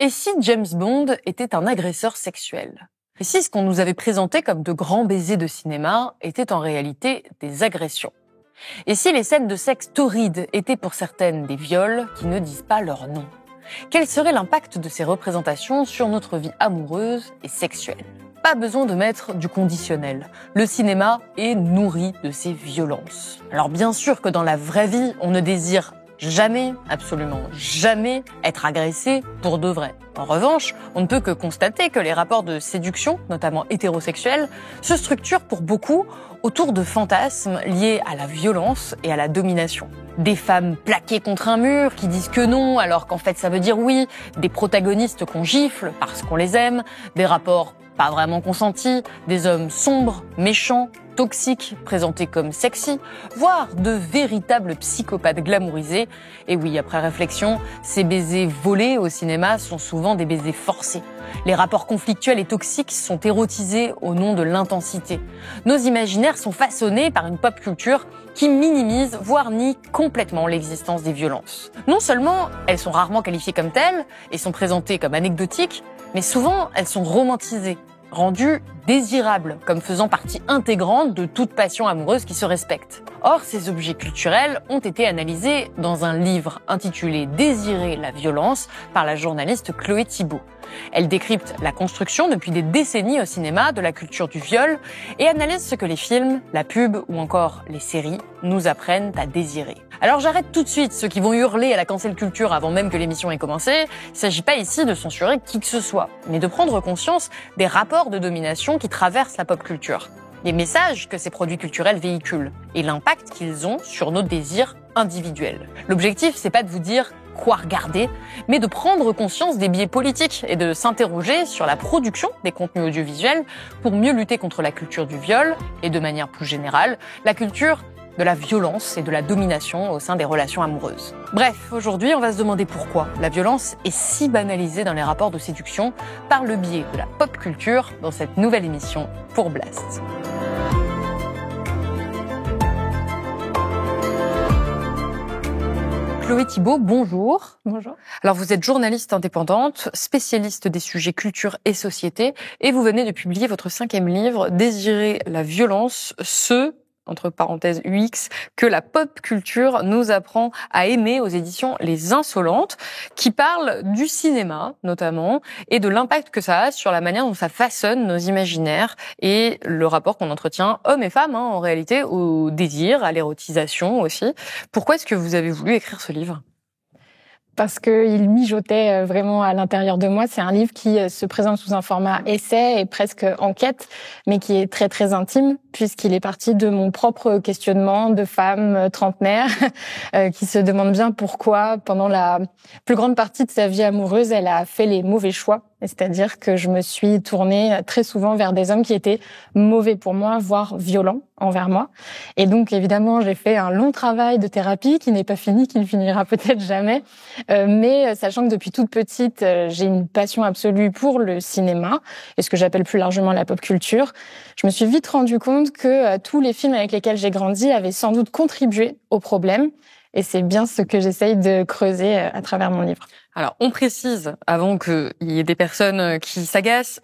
Et si James Bond était un agresseur sexuel? Et si ce qu'on nous avait présenté comme de grands baisers de cinéma était en réalité des agressions? Et si les scènes de sexe torrides étaient pour certaines des viols qui ne disent pas leur nom? Quel serait l'impact de ces représentations sur notre vie amoureuse et sexuelle? Pas besoin de mettre du conditionnel. Le cinéma est nourri de ces violences. Alors bien sûr que dans la vraie vie, on ne désire jamais, absolument jamais, être agressé pour de vrai. En revanche, on ne peut que constater que les rapports de séduction, notamment hétérosexuels, se structurent pour beaucoup autour de fantasmes liés à la violence et à la domination. Des femmes plaquées contre un mur qui disent que non alors qu'en fait ça veut dire oui, des protagonistes qu'on gifle parce qu'on les aime, des rapports pas vraiment consentis, des hommes sombres, méchants, toxiques, présentés comme sexy, voire de véritables psychopathes glamourisés. Et oui, après réflexion, ces baisers volés au cinéma sont souvent des baisers forcés. Les rapports conflictuels et toxiques sont érotisés au nom de l'intensité. Nos imaginaires sont façonnés par une pop culture qui minimise, voire nie complètement l'existence des violences. Non seulement elles sont rarement qualifiées comme telles et sont présentées comme anecdotiques, mais souvent elles sont romantisées, rendues désirables, comme faisant partie intégrante de toute passion amoureuse qui se respecte. Or, ces objets culturels ont été analysés dans un livre intitulé « Désirer la violence » par la journaliste Chloé Thibault. Elle décrypte la construction depuis des décennies au cinéma de la culture du viol et analyse ce que les films, la pub ou encore les séries nous apprennent à désirer. Alors j'arrête tout de suite ceux qui vont hurler à la cancel culture avant même que l'émission ait commencé. Il ne s'agit pas ici de censurer qui que ce soit, mais de prendre conscience des rapports de domination qui traversent la pop culture, les messages que ces produits culturels véhiculent et l'impact qu'ils ont sur nos désirs individuels. L'objectif, c'est pas de vous dire quoi regarder, mais de prendre conscience des biais politiques et de s'interroger sur la production des contenus audiovisuels pour mieux lutter contre la culture du viol et de manière plus générale, la culture de la violence et de la domination au sein des relations amoureuses. Bref, aujourd'hui, on va se demander pourquoi la violence est si banalisée dans les rapports de séduction par le biais de la pop culture dans cette nouvelle émission pour Blast. Chloé Thibault, bonjour. Bonjour. Alors vous êtes journaliste indépendante, spécialiste des sujets culture et société, et vous venez de publier votre 5e livre, Désirer la violence, entre parenthèses UX, que la pop culture nous apprend à aimer aux éditions Les Insolentes, qui parle du cinéma, notamment, et de l'impact que ça a sur la manière dont ça façonne nos imaginaires et le rapport qu'on entretient, hommes et femmes, en réalité, au désir, à l'érotisation aussi. Pourquoi est-ce que vous avez voulu écrire ce livre ? Parce qu'il mijotait vraiment à l'intérieur de moi. C'est un livre qui se présente sous un format essai et presque enquête, mais qui est très très intime, puisqu'il est parti de mon propre questionnement de femme trentenaire qui se demande bien pourquoi, pendant la plus grande partie de sa vie amoureuse, elle a fait les mauvais choix. C'est-à-dire que je me suis tournée très souvent vers des hommes qui étaient mauvais pour moi, voire violents envers moi. Et donc, évidemment, j'ai fait un long travail de thérapie qui n'est pas fini, qui ne finira peut-être jamais. Mais sachant que depuis toute petite, j'ai une passion absolue pour le cinéma et ce que j'appelle plus largement la pop culture, je me suis vite rendu compte que tous les films avec lesquels j'ai grandi avaient sans doute contribué au problème. Et c'est bien ce que j'essaye de creuser à travers mon livre. Alors, on précise, avant qu'il y ait des personnes qui s'agacent,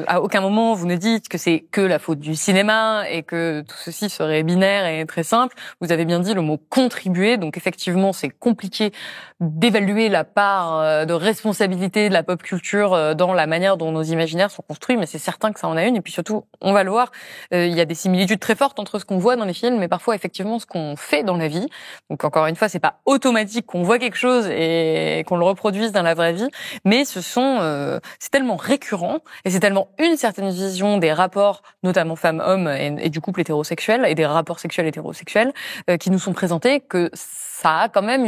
à aucun moment vous ne dites que c'est que la faute du cinéma et que tout ceci serait binaire et très simple. Vous avez bien dit le mot contribuer, donc effectivement c'est compliqué d'évaluer la part de responsabilité de la pop culture dans la manière dont nos imaginaires sont construits, mais c'est certain que ça en a une. Et puis surtout, on va le voir, il y a des similitudes très fortes entre ce qu'on voit dans les films, mais parfois effectivement ce qu'on fait dans la vie. Donc encore une fois, c'est pas automatique qu'on voit quelque chose et qu'on le reproduise dans la vraie vie, mais c'est tellement récurrent et c'est tellement une certaine vision des rapports, notamment femmes-hommes et du couple hétérosexuel et des rapports sexuels hétérosexuels qui nous sont présentés que ça a quand même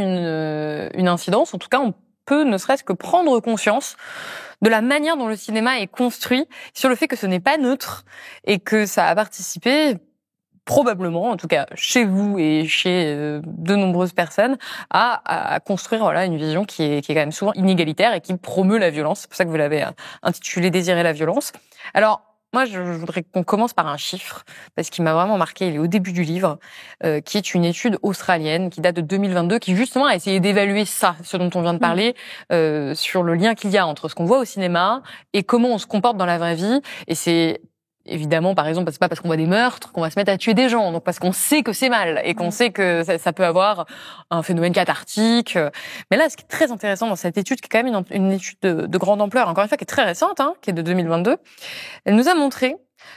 une incidence. En tout cas, on peut ne serait-ce que prendre conscience de la manière dont le cinéma est construit, sur le fait que ce n'est pas neutre et que ça a participé probablement, en tout cas chez vous et chez de nombreuses personnes, à construire une vision qui est quand même souvent inégalitaire et qui promeut la violence. C'est pour ça que vous l'avez intitulé « Désirer la violence ». Alors, Moi, je voudrais qu'on commence par un chiffre, parce qu'il m'a vraiment marqué, il est au début du livre, qui est une étude australienne qui date de 2022, qui justement a essayé d'évaluer ça, ce dont on vient de parler, sur le lien qu'il y a entre ce qu'on voit au cinéma et comment on se comporte dans la vraie vie. Et c'est évidemment, par exemple, c'est pas parce qu'on voit des meurtres qu'on va se mettre à tuer des gens, donc parce qu'on sait que c'est mal et qu'on sait que ça peut avoir un phénomène cathartique. Mais là, ce qui est très intéressant dans cette étude, qui est quand même une étude de grande ampleur, encore une fois, qui est très récente, qui est de 2022, elle nous a montré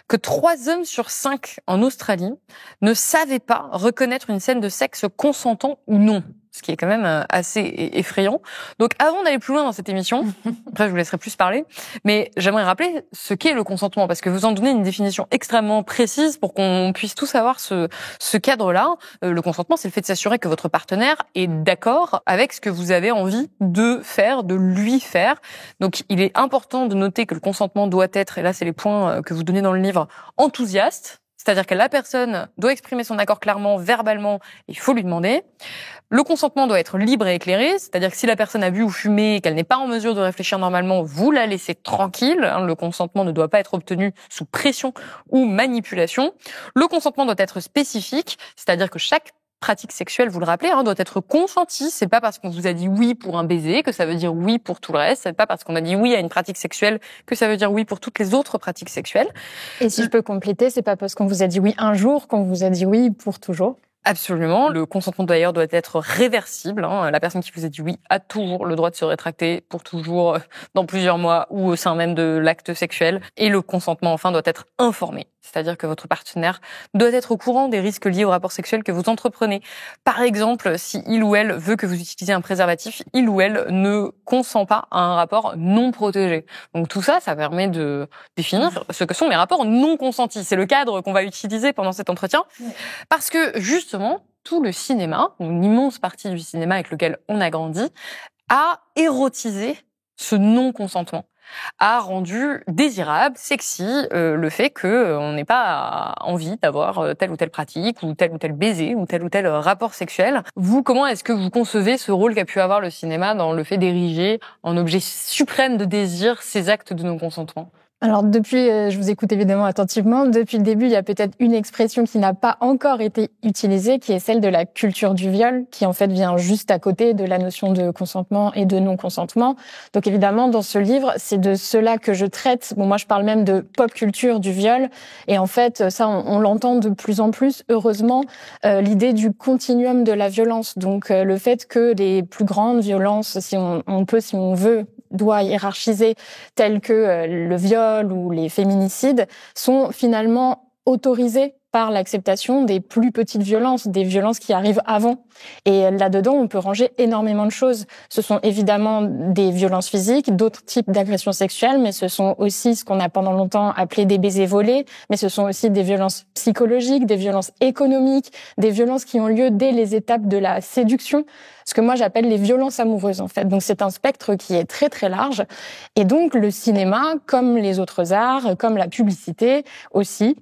que 3 hommes sur 5 en Australie ne savaient pas reconnaître une scène de sexe consentant ou non. Ce qui est quand même assez effrayant. Donc, avant d'aller plus loin dans cette émission, après je vous laisserai plus parler, mais j'aimerais rappeler ce qu'est le consentement, parce que vous en donnez une définition extrêmement précise pour qu'on puisse tous avoir ce cadre-là. Le consentement, c'est le fait de s'assurer que votre partenaire est d'accord avec ce que vous avez envie de faire, de lui faire. Donc, il est important de noter que le consentement doit être, et là c'est les points que vous donnez dans le livre, enthousiaste. C'est-à-dire que la personne doit exprimer son accord clairement, verbalement, il faut lui demander. Le consentement doit être libre et éclairé, c'est-à-dire que si la personne a bu ou fumé et qu'elle n'est pas en mesure de réfléchir normalement, vous la laissez tranquille. Le consentement ne doit pas être obtenu sous pression ou manipulation. Le consentement doit être spécifique, c'est-à-dire que chaque pratique sexuelle, vous le rappelez, doit être consentie. C'est pas parce qu'on vous a dit oui pour un baiser que ça veut dire oui pour tout le reste. C'est pas parce qu'on a dit oui à une pratique sexuelle que ça veut dire oui pour toutes les autres pratiques sexuelles. Et si je peux compléter, c'est pas parce qu'on vous a dit oui un jour qu'on vous a dit oui pour toujours. Absolument. Le consentement d'ailleurs doit être réversible. La personne qui vous a dit oui a toujours le droit de se rétracter pour toujours, dans plusieurs mois ou au sein même de l'acte sexuel. Et le consentement, enfin, doit être informé. C'est-à-dire que votre partenaire doit être au courant des risques liés au rapport sexuel que vous entreprenez. Par exemple, si il ou elle veut que vous utilisiez un préservatif, il ou elle ne consent pas à un rapport non protégé. Donc tout ça, ça permet de définir ce que sont les rapports non consentis. C'est le cadre qu'on va utiliser pendant cet entretien. Parce que, justement, tout le cinéma, ou une immense partie du cinéma avec lequel on a grandi, a érotisé ce non-consentement, a rendu désirable, sexy, le fait que on n'ait pas envie d'avoir telle ou telle pratique, ou tel baiser, ou tel rapport sexuel. Vous, comment est-ce que vous concevez ce rôle qu'a pu avoir le cinéma dans le fait d'ériger en objet suprême de désir ces actes de non-consentement ? Alors depuis, je vous écoute évidemment attentivement, depuis le début, il y a peut-être une expression qui n'a pas encore été utilisée, qui est celle de la culture du viol, qui en fait vient juste à côté de la notion de consentement et de non-consentement. Donc évidemment, dans ce livre, c'est de cela que je traite. Bon, moi je parle même de pop culture du viol, et en fait, ça on l'entend de plus en plus, heureusement, l'idée du continuum de la violence. Donc le fait que les plus grandes violences, si on veut, doit hiérarchiser, telles que le viol ou les féminicides, sont finalement autorisés par l'acceptation des plus petites violences, des violences qui arrivent avant. Et là-dedans, on peut ranger énormément de choses. Ce sont évidemment des violences physiques, d'autres types d'agressions sexuelles, mais ce sont aussi ce qu'on a pendant longtemps appelé des baisers volés, mais ce sont aussi des violences psychologiques, des violences économiques, des violences qui ont lieu dès les étapes de la séduction, ce que moi j'appelle les violences amoureuses en fait. Donc c'est un spectre qui est très très large. Et donc le cinéma, comme les autres arts, comme la publicité aussi,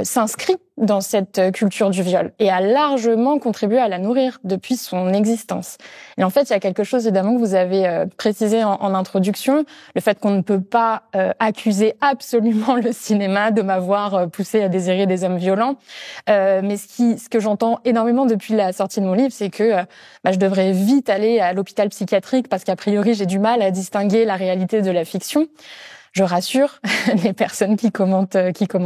s'inscrit dans cette culture du viol et a largement contribué à la nourrir depuis son existence. Et en fait, il y a quelque chose évidemment que vous avez précisé en introduction, le fait qu'on ne peut pas accuser absolument le cinéma de m'avoir poussé à désirer des hommes violents. Mais ce que j'entends énormément depuis la sortie de mon livre, c'est que je devrais vite aller à l'hôpital psychiatrique parce qu'a priori, j'ai du mal à distinguer la réalité de la fiction. Je rassure les personnes qui commentent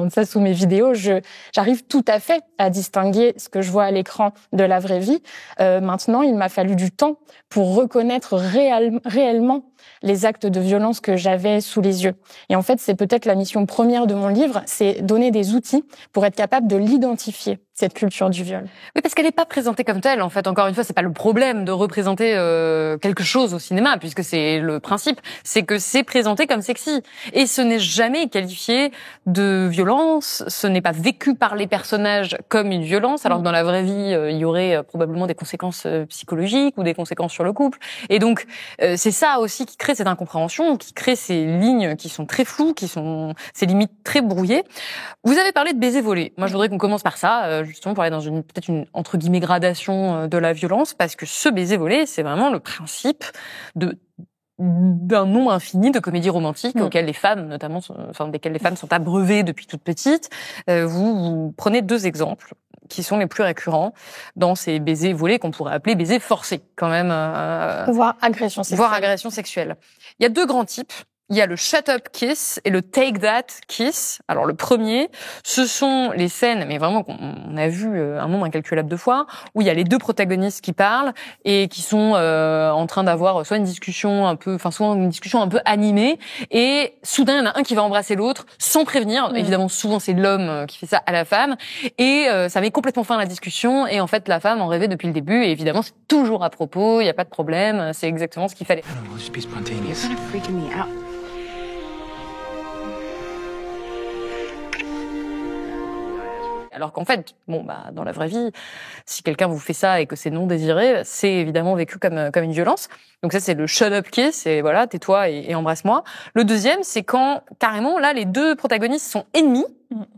ça sous mes vidéos. J'arrive tout à fait à distinguer ce que je vois à l'écran de la vraie vie. Maintenant, il m'a fallu du temps pour reconnaître réellement les actes de violence que j'avais sous les yeux. Et en fait, c'est peut-être la mission première de mon livre, c'est donner des outils pour être capable de l'identifier, cette culture du viol. Oui, parce qu'elle n'est pas présentée comme telle. En fait, encore une fois, c'est pas le problème de représenter quelque chose au cinéma, puisque c'est le principe, c'est que c'est présenté comme sexy. Et ce n'est jamais qualifié de violence, ce n'est pas vécu par les personnages comme une violence, alors que dans la vraie vie, il y aurait probablement des conséquences psychologiques ou des conséquences sur le couple. Et donc, c'est ça aussi qui crée cette incompréhension, qui crée ces lignes qui sont très floues, qui sont ces limites très brouillées. Vous avez parlé de baiser volé. Moi, je voudrais qu'on commence par ça, justement pour aller dans peut-être une entre guillemets gradation de la violence, parce que ce baiser volé, c'est vraiment le principe de d'un nombre infini de comédies romantiques auxquelles les femmes, notamment, desquelles les femmes sont abreuvées depuis toute petite. Vous prenez 2 exemples qui sont les plus récurrents dans ces baisers volés qu'on pourrait appeler baisers forcés, quand même. Voire agression sexuelle. Voire agression sexuelle. Il y a 2 grands types. Il y a le shut up kiss et le take that kiss. Alors le premier, ce sont les scènes, mais vraiment qu'on a vu un nombre incalculable de fois, où il y a les 2 protagonistes qui parlent et qui sont en train d'avoir soit une discussion un peu animée, et soudain il y en a un qui va embrasser l'autre sans prévenir. Évidemment, souvent c'est l'homme qui fait ça à la femme, et ça met complètement fin à la discussion. Et en fait, la femme en rêvait depuis le début. Et évidemment, c'est toujours à propos. Il y a pas de problème. C'est exactement ce qu'il fallait. Alors qu'en fait, dans la vraie vie, si quelqu'un vous fait ça et que c'est non désiré, c'est évidemment vécu comme une violence. Donc ça, c'est le shut up kiss, c'est voilà, tais-toi et embrasse-moi. Le deuxième, c'est quand, carrément, là, les 2 protagonistes sont ennemis,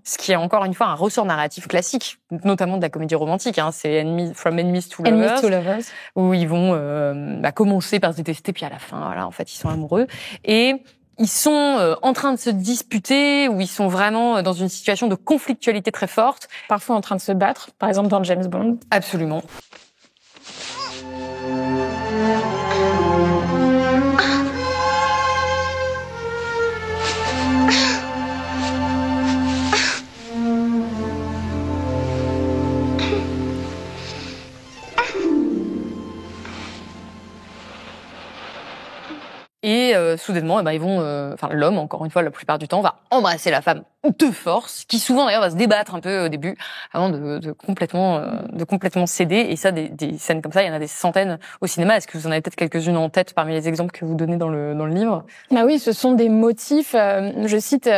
ce qui est encore une fois un ressort narratif classique, notamment de la comédie romantique, hein, c'est From Enemies to Lovers, où ils vont commencer par se détester, puis à la fin, voilà, en fait, ils sont amoureux. Et ils sont en train de se disputer, ou ils sont vraiment dans une situation de conflictualité très forte. Parfois en train de se battre, par exemple dans James Bond. Absolument. Et soudainement, ils vont, l'homme, encore une fois, la plupart du temps, va embrasser la femme de force, qui souvent d'ailleurs va se débattre un peu au début, avant de complètement céder. Et ça, des scènes comme ça, il y en a des centaines au cinéma. Est-ce que vous en avez peut-être quelques-unes en tête parmi les exemples que vous donnez dans le livre? Bah oui, ce sont des motifs. Je cite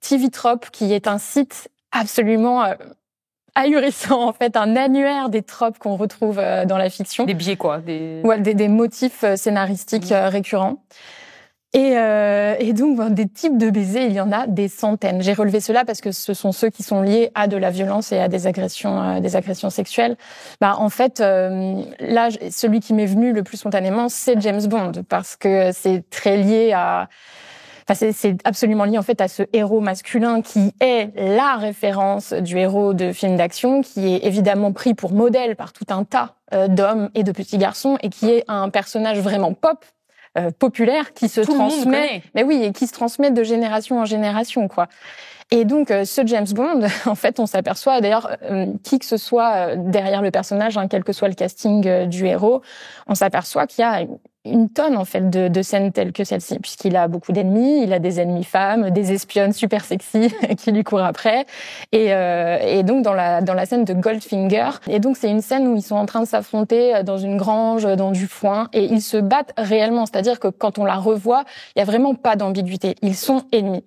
TV Trope, qui est un site absolument ahurissant, en fait, un annuaire des tropes qu'on retrouve dans la fiction. Des biais, quoi. Des motifs scénaristiques récurrents. Et donc, des types de baisers, il y en a des centaines. J'ai relevé cela parce que ce sont ceux qui sont liés à de la violence et à des agressions sexuelles. En fait, là, celui qui m'est venu le plus spontanément, c'est James Bond, parce que c'est très lié à... c'est absolument lié en fait à ce héros masculin qui est la référence du héros de film d'action, qui est évidemment pris pour modèle par tout un tas d'hommes et de petits garçons, et qui est un personnage vraiment populaire, qui se transmet, et qui se transmet de génération en génération, quoi. Et donc, ce James Bond, en fait, on s'aperçoit, d'ailleurs, qui que ce soit derrière le personnage, quel que soit le casting du héros, on s'aperçoit qu'il y a une tonne, en fait, de scènes telles que celle-ci, puisqu'il a beaucoup d'ennemis, il a des ennemis femmes, des espionnes super sexy qui lui courent après, et donc dans la scène de Goldfinger. Et donc, c'est une scène où ils sont en train de s'affronter dans une grange, dans du foin, et ils se battent réellement, c'est-à-dire que quand on la revoit, il y a vraiment pas d'ambiguïté, ils sont ennemis.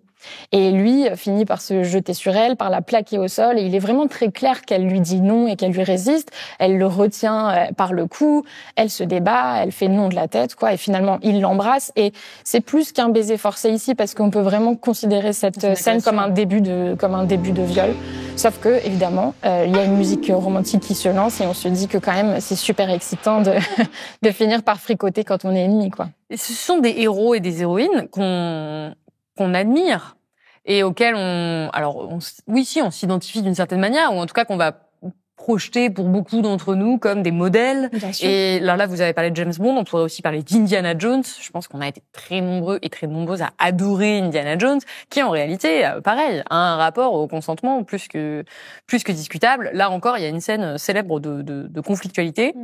Et lui finit par se jeter sur elle, par la plaquer au sol, et il est vraiment très clair qu'elle lui dit non et qu'elle lui résiste. Elle le retient par le cou, elle se débat, elle fait non de la tête, quoi, et finalement il l'embrasse. Et c'est plus qu'un baiser forcé ici, parce qu'on peut vraiment considérer cette scène comme un début de viol. Sauf que, évidemment, il y a une musique romantique qui se lance, et on se dit que quand même c'est super excitant de finir par fricoter quand on est ennemi, quoi. Et ce sont des héros et des héroïnes qu'on admire et auxquels on s'identifie d'une certaine manière, ou en tout cas qu'on va projeter pour beaucoup d'entre nous comme des modèles. Et là, vous avez parlé de James Bond, on pourrait aussi parler d'Indiana Jones. Je pense qu'on a été très nombreux et très nombreuses à adorer Indiana Jones, qui en réalité, pareil, a un rapport au consentement plus que discutable. Là encore, il y a une scène célèbre de conflictualité.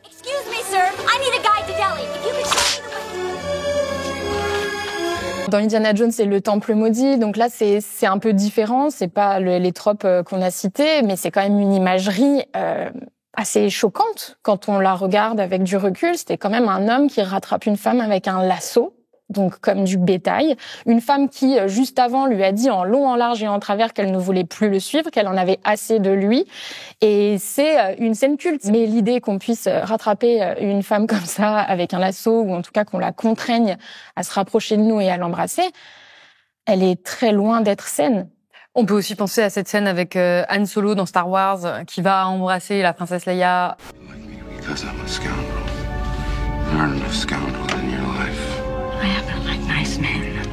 Excuse me, sir, I need a guide to Delhi. If you could show me the way. Dans Indiana Jones, c'est le temple maudit. Donc là, c'est un peu différent. C'est pas les tropes qu'on a cités, mais c'est quand même une imagerie assez choquante quand on la regarde avec du recul. C'était quand même un homme qui rattrape une femme avec un lasso, donc comme du bétail. Une femme qui, juste avant, lui a dit en long, en large et en travers qu'elle ne voulait plus le suivre, qu'elle en avait assez de lui. Et c'est une scène culte. Mais l'idée qu'on puisse rattraper une femme comme ça avec un lasso, ou en tout cas qu'on la contraigne à se rapprocher de nous et à l'embrasser, elle est très loin d'être saine. On peut aussi penser à cette scène avec Han Solo dans Star Wars, qui va embrasser la princesse Leia. Because I'm a scoundrel. There aren't enough scoundrels in your life. nice man.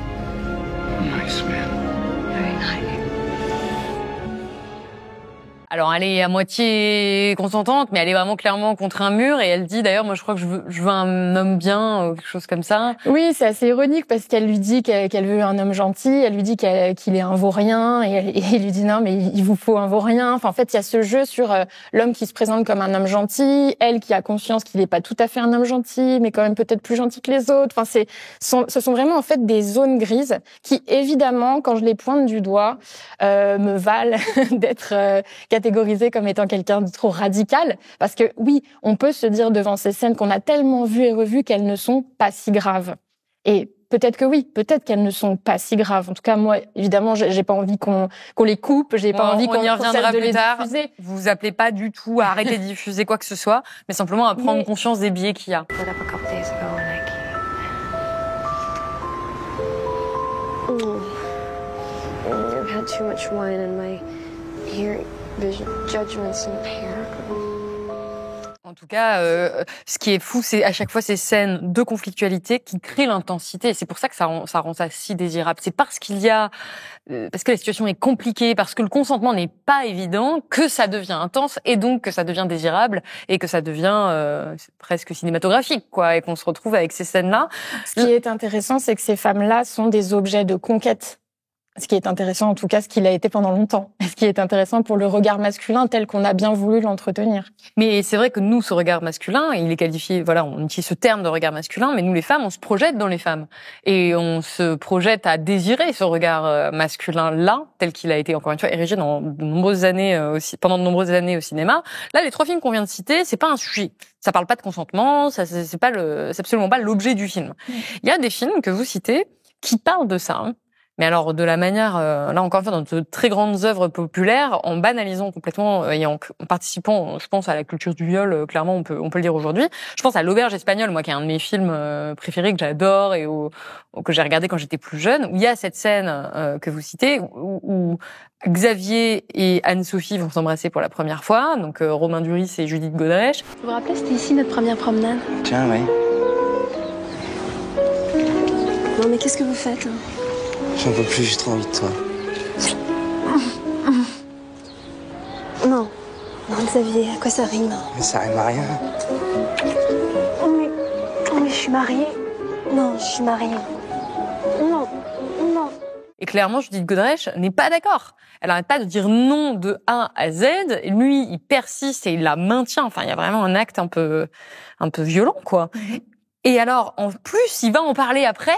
Nice man. Very nice. Alors, elle est à moitié consentante, mais elle est vraiment clairement contre un mur. Et elle dit, d'ailleurs, moi, je crois que je veux un homme bien, ou quelque chose comme ça. Oui, c'est assez ironique parce qu'elle lui dit qu'elle veut un homme gentil. Elle lui dit qu'il est un vaurien. Et il lui dit, non, mais il vous faut un vaurien. Enfin, en fait, il y a ce jeu sur l'homme qui se présente comme un homme gentil. Elle qui a conscience qu'il n'est pas tout à fait un homme gentil, mais quand même peut-être plus gentil que les autres. Enfin, ce sont vraiment, en fait, des zones grises qui, évidemment, quand je les pointe du doigt, me valent d'être catégorisée comme étant quelqu'un de trop radical, parce que oui, on peut se dire devant ces scènes qu'on a tellement vues et revues qu'elles ne sont pas si graves. Et peut-être que oui, peut-être qu'elles ne sont pas si graves. En tout cas, moi, évidemment, j'ai pas envie qu'on les coupe, j'ai pas envie qu'on y reviendra de plus les tard. diffuser. Vous appelez pas du tout à arrêter de diffuser quoi que ce soit, mais simplement à prendre conscience des biais qu'il y a. Split up a couple days ago and I've had too much wine and my hearing, vision, judgment's impaired. En tout cas, ce qui est fou, c'est à chaque fois ces scènes de conflictualité qui créent l'intensité. Et c'est pour ça que ça rend ça si désirable. C'est parce qu'il y a, parce que la situation est compliquée, parce que le consentement n'est pas évident, que ça devient intense et donc que ça devient désirable et que ça devient presque cinématographique, quoi. Et qu'on se retrouve avec ces scènes-là. Ce qui est intéressant, c'est que ces femmes-là sont des objets de conquête. Ce qui est intéressant, en tout cas, ce qu'il a été pendant longtemps. Ce qui est intéressant pour le regard masculin tel qu'on a bien voulu l'entretenir. Mais c'est vrai que nous, ce regard masculin, il est qualifié, voilà, on utilise ce terme de regard masculin, mais nous, les femmes, on se projette dans les femmes. Et on se projette à désirer ce regard masculin-là, tel qu'il a été, encore une fois, érigé dans de nombreuses années aussi, pendant de nombreuses années au cinéma. Là, les 3 films qu'on vient de citer, c'est pas un sujet. Ça parle pas de consentement, ça, c'est absolument pas l'objet du film. Il y a des films que vous citez qui parlent de ça, hein. Mais alors de la manière, là encore une fois, dans de très grandes œuvres populaires, en banalisant complètement et en participant, je pense à la culture du viol, clairement on peut le dire aujourd'hui. Je pense à L'Auberge espagnole, moi qui est un de mes films préférés que j'adore et que j'ai regardé quand j'étais plus jeune, où il y a cette scène que vous citez où Xavier et Anne-Sophie vont s'embrasser pour la première fois, donc Romain Duris et Judith Godrèche. Vous vous rappelez, c'était ici notre première promenade. Tiens, oui. Non mais qu'est-ce que vous faites là? J'en peux plus, j'ai trop envie de toi. Non. Non, Xavier, à quoi ça rime? Mais ça rime à rien. Mais je suis mariée. Non, je suis mariée. Non. Et clairement, Judith Godrèche n'est pas d'accord. Elle n'arrête pas de dire non de A à Z. Et lui, il persiste et il la maintient. Enfin, il y a vraiment un acte un peu violent, quoi. Et alors, en plus, il va en parler après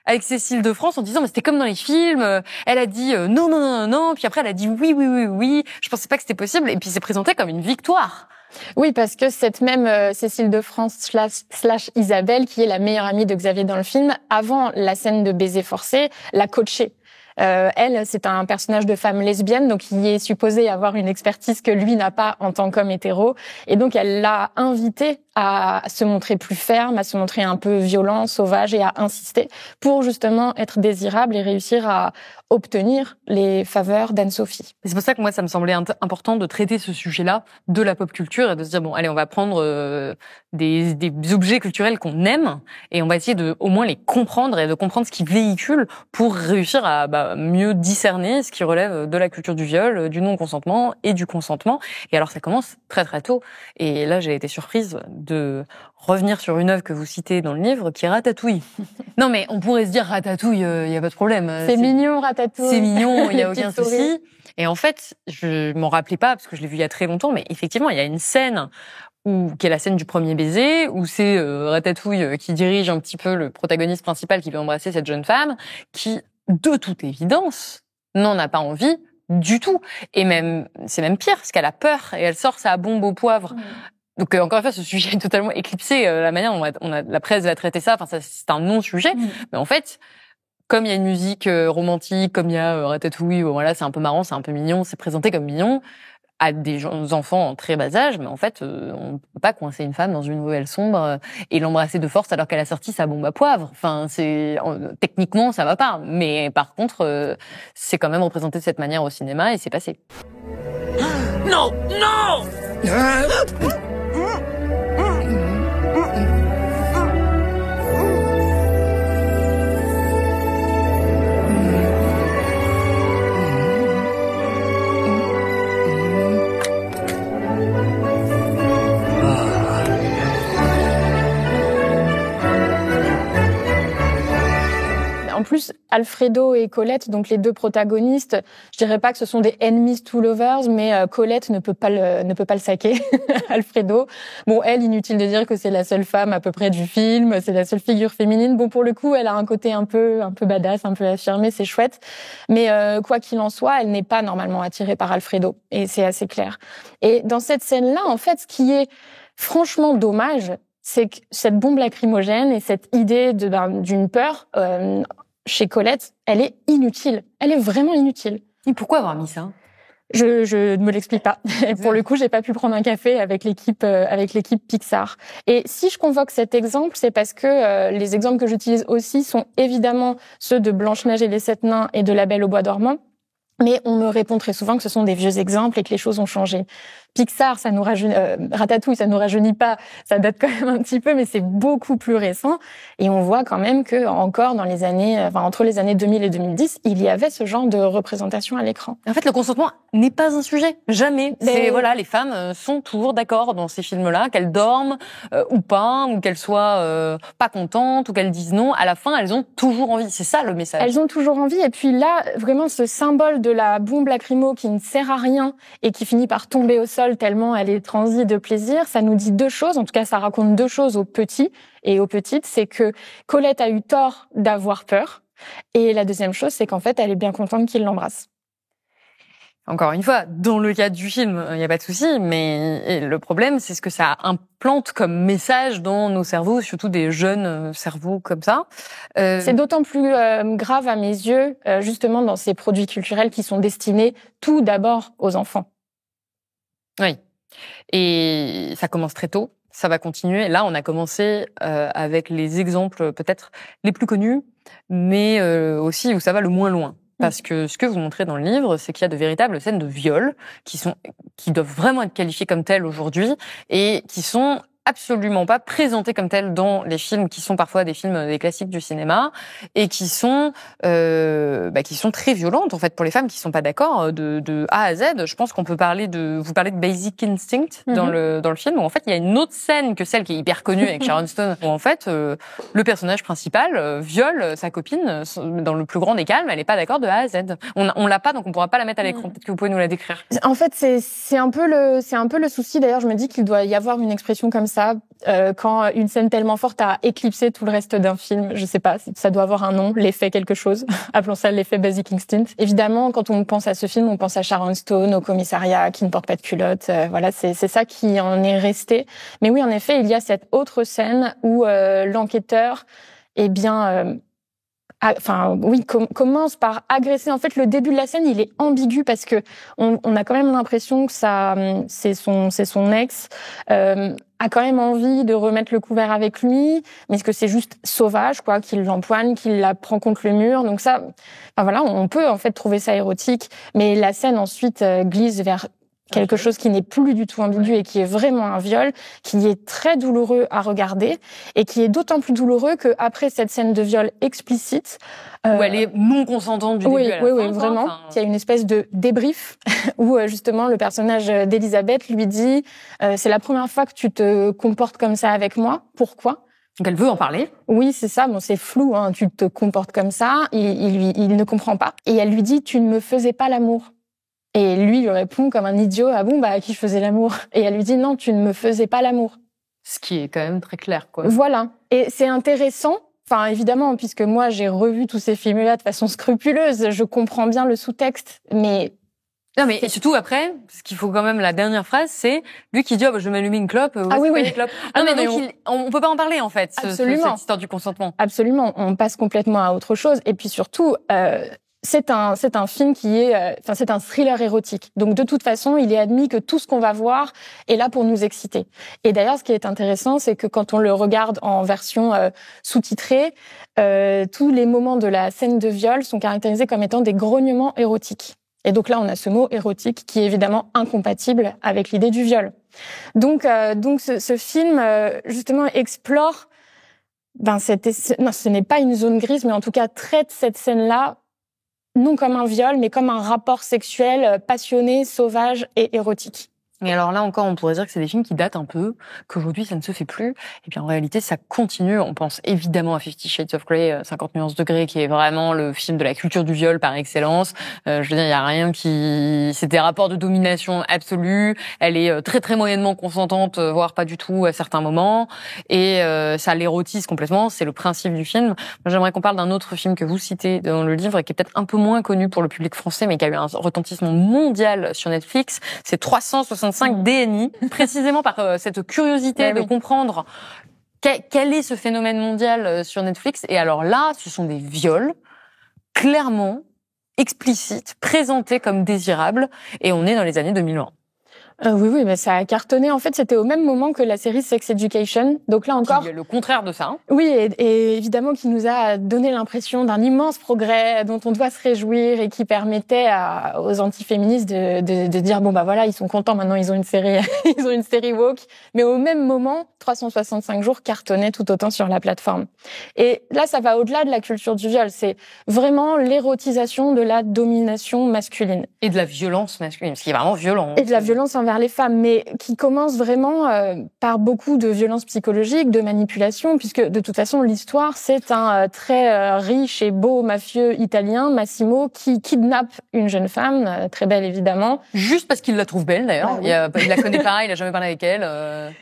avec Cécile de France en disant mais c'était comme dans les films, elle a dit non, puis après elle a dit oui, je pensais pas que c'était possible et puis c'est présenté comme une victoire. Oui, parce que cette même Cécile de France / Isabelle, qui est la meilleure amie de Xavier dans le film, avant la scène de baiser forcé, l'a coachée. Elle, c'est un personnage de femme lesbienne, donc il est supposé avoir une expertise que lui n'a pas en tant qu'homme hétéro. Et donc, elle l'a invité à se montrer plus ferme, à se montrer un peu violent, sauvage et à insister pour justement être désirable et réussir à obtenir les faveurs d'Anne-Sophie. C'est pour ça que moi, ça me semblait important de traiter ce sujet-là de la pop culture et de se dire, bon, allez, on va prendre des objets culturels qu'on aime et on va essayer de au moins les comprendre et de comprendre ce qu'ils véhiculent pour réussir à mieux discerner ce qui relève de la culture du viol, du non-consentement et du consentement. Et alors, ça commence très très tôt. Et là, j'ai été surprise de revenir sur une œuvre que vous citez dans le livre, qui est Ratatouille. Non, mais on pourrait se dire Ratatouille, il y a pas de problème. C'est mignon, Ratatouille. C'est mignon, il y a aucun souci. Et en fait, je m'en rappelais pas parce que je l'ai vu il y a très longtemps, mais effectivement, il y a une scène qui est la scène du premier baiser, où c'est Ratatouille qui dirige un petit peu le protagoniste principal qui veut embrasser cette jeune femme, qui, de toute évidence, n'en a pas envie du tout. Et même, c'est même pire, parce qu'elle a peur et elle sort sa bombe au poivre. Donc encore une fois, ce sujet est totalement éclipsé. La manière dont la presse va traiter ça, enfin, c'est un non-sujet. Mais en fait, comme il y a une musique romantique, comme il y a Ratatouille, voilà, c'est un peu marrant, c'est un peu mignon, c'est présenté comme mignon à des enfants en très bas âge, mais en fait, on peut pas coincer une femme dans une ruelle sombre et l'embrasser de force alors qu'elle a sorti sa bombe à poivre. Enfin, techniquement, ça va pas. Mais par contre, c'est quand même représenté de cette manière au cinéma et c'est passé. Non, non. plus, Alfredo et Colette, donc les deux protagonistes, je dirais pas que ce sont des enemies to lovers, mais Colette ne peut pas le saquer. Alfredo, bon, elle, inutile de dire que c'est la seule femme à peu près du film, c'est la seule figure féminine. Bon, pour le coup, elle a un côté un peu badass, un peu affirmé, c'est chouette. Mais quoi qu'il en soit, elle n'est pas normalement attirée par Alfredo, et c'est assez clair. Et dans cette scène-là, en fait, ce qui est franchement dommage, c'est que cette bombe lacrymogène et cette idée d'une peur chez Colette, elle est inutile. Elle est vraiment inutile. Et pourquoi avoir mis ça ? Je ne me l'explique pas. Pour le coup, j'ai pas pu prendre un café avec l'équipe Pixar. Et si je convoque cet exemple, c'est parce que les exemples que j'utilise aussi sont évidemment ceux de Blanche-Neige et les 7 nains et de La Belle au bois dormant. Mais on me répond très souvent que ce sont des vieux exemples et que les choses ont changé. Pixar, ça nous rajeunit, Ratatouille, ça nous rajeunit pas, ça date quand même un petit peu, mais c'est beaucoup plus récent. Et on voit quand même que encore dans les années, entre les années 2000 et 2010, il y avait ce genre de représentation à l'écran. En fait, le consentement n'est pas un sujet. Jamais. C'est, voilà, les femmes sont toujours d'accord dans ces films-là, qu'elles dorment ou pas, ou qu'elles soient pas contentes, ou qu'elles disent non. À la fin, elles ont toujours envie. C'est ça le message. Elles ont toujours envie. Et puis là, vraiment, ce symbole de la bombe lacrymo qui ne sert à rien et qui finit par tomber au sol tellement elle est transie de plaisir, ça nous dit deux choses. En tout cas, ça raconte deux choses aux petits et aux petites. C'est que Colette a eu tort d'avoir peur. Et la deuxième chose, c'est qu'en fait, elle est bien contente qu'il l'embrasse. Encore une fois, dans le cadre du film, il n'y a pas de souci, mais le problème, c'est ce que ça implante comme message dans nos cerveaux, surtout des jeunes cerveaux comme ça. C'est d'autant plus grave à mes yeux, justement, dans ces produits culturels qui sont destinés tout d'abord aux enfants. Oui. Et ça commence très tôt, ça va continuer. Là, on a commencé avec les exemples peut-être les plus connus, mais aussi où ça va le moins loin. Parce que ce que vous montrez dans le livre, c'est qu'il y a de véritables scènes de viol qui doivent vraiment être qualifiées comme telles aujourd'hui et qui sont absolument pas présentées comme telles dans les films qui sont parfois des films des classiques du cinéma et qui sont très violentes en fait pour les femmes qui sont pas d'accord de A à Z. Je pense qu'on peut vous parler de Basic Instinct dans le film où en fait il y a une autre scène que celle qui est hyper connue avec Sharon Stone où en fait le personnage principal viole sa copine dans le plus grand des calmes. Elle est pas d'accord de A à Z. On l'a pas, donc on pourra pas la mettre à l'écran. Peut-être que vous pouvez nous la décrire. En fait, c'est un peu le souci. D'ailleurs, je me dis qu'il doit y avoir une expression comme ça quand une scène tellement forte a éclipsé tout le reste d'un film. Je sais pas, ça doit avoir un nom, l'effet quelque chose. Appelons ça l'effet Basic Instinct. Évidemment, quand on pense à ce film, on pense à Sharon Stone, au commissariat, qui ne porte pas de culotte. Voilà, c'est ça qui en est resté. Mais oui, en effet, il y a cette autre scène où l'enquêteur, commence par agresser. En fait, le début de la scène, il est ambigu parce que on a quand même l'impression que c'est son ex, a quand même envie de remettre le couvert avec lui, mais que c'est juste sauvage, quoi, qu'il l'empoigne, qu'il la prend contre le mur. Donc ça, on peut en fait trouver ça érotique, mais la scène ensuite glisse vers quelque chose qui n'est plus du tout ambigu et qui est vraiment un viol, qui est très douloureux à regarder et qui est d'autant plus douloureux que après cette scène de viol explicite, où elle est non consentante du début à la fin. Oui, vraiment. Il y a une espèce de débrief où justement le personnage d'Elisabeth lui dit c'est la première fois que tu te comportes comme ça avec moi. Pourquoi ? Donc elle veut en parler. Oui, c'est ça. Bon, c'est flou. Hein. Tu te comportes comme ça. Il ne comprend pas. Et elle lui dit tu ne me faisais pas l'amour. Et lui répond comme un idiot, ah bon, à qui je faisais l'amour? Et elle lui dit, non, tu ne me faisais pas l'amour. Ce qui est quand même très clair, quoi. Voilà. Et c'est intéressant, évidemment, puisque moi, j'ai revu tous ces films-là de façon scrupuleuse, je comprends bien le sous-texte, mais... Non, mais surtout après, ce qu'il faut quand même, la dernière phrase, c'est lui qui dit, je vais m'allumer une clope. Oui. Clope. On peut pas en parler, en fait, cette histoire du consentement. Absolument. On passe complètement à autre chose. Et puis surtout, c'est un film qui est, c'est un thriller érotique. Donc de toute façon, il est admis que tout ce qu'on va voir est là pour nous exciter. Et d'ailleurs, ce qui est intéressant, c'est que quand on le regarde en version sous-titrée, tous les moments de la scène de viol sont caractérisés comme étant des grognements érotiques. Et donc là, on a ce mot érotique qui est évidemment incompatible avec l'idée du viol. Donc ce film justement explore, ce n'est pas une zone grise, mais en tout cas traite cette scène-là non comme un viol, mais comme un rapport sexuel passionné, sauvage et érotique. Mais alors là encore, on pourrait dire que c'est des films qui datent un peu, qu'aujourd'hui ça ne se fait plus. Et bien en réalité, ça continue. On pense évidemment à 50 Shades of Grey, 50 nuances de Grey, qui est vraiment le film de la culture du viol par excellence. Je veux dire, il y a rien qui... C'est des rapports de domination absolue. Elle est très très moyennement consentante, voire pas du tout à certains moments. Et ça l'érotise complètement. C'est le principe du film. Moi, j'aimerais qu'on parle d'un autre film que vous citez dans le livre et qui est peut-être un peu moins connu pour le public français, mais qui a eu un retentissement mondial sur Netflix. C'est 365 DNI, précisément par cette curiosité de comprendre quel est ce phénomène mondial sur Netflix. Et alors là, ce sont des viols clairement explicites, présentés comme désirables, et on est dans les années 2020. Oui, mais ça a cartonné. En fait, c'était au même moment que la série Sex Education. Donc là encore, qui est le contraire de ça. Hein. Oui, et évidemment qui nous a donné l'impression d'un immense progrès dont on doit se réjouir et qui permettait aux antiféministes de dire bon bah voilà, ils sont contents maintenant, ils ont une série ils ont une série woke. Mais au même moment, 365 jours cartonnaient tout autant sur la plateforme. Et là, ça va au-delà de la culture du viol. C'est vraiment l'érotisation de la domination masculine et de la violence masculine, ce qui est vraiment violent. Et de la violence envers les femmes, mais qui commence vraiment par beaucoup de violences psychologiques, de manipulation, puisque de toute façon l'histoire c'est un très riche et beau mafieux italien, Massimo, qui kidnappe une jeune femme, très belle évidemment. Juste parce qu'il la trouve belle d'ailleurs, il la connaît pas, il a jamais parlé avec elle.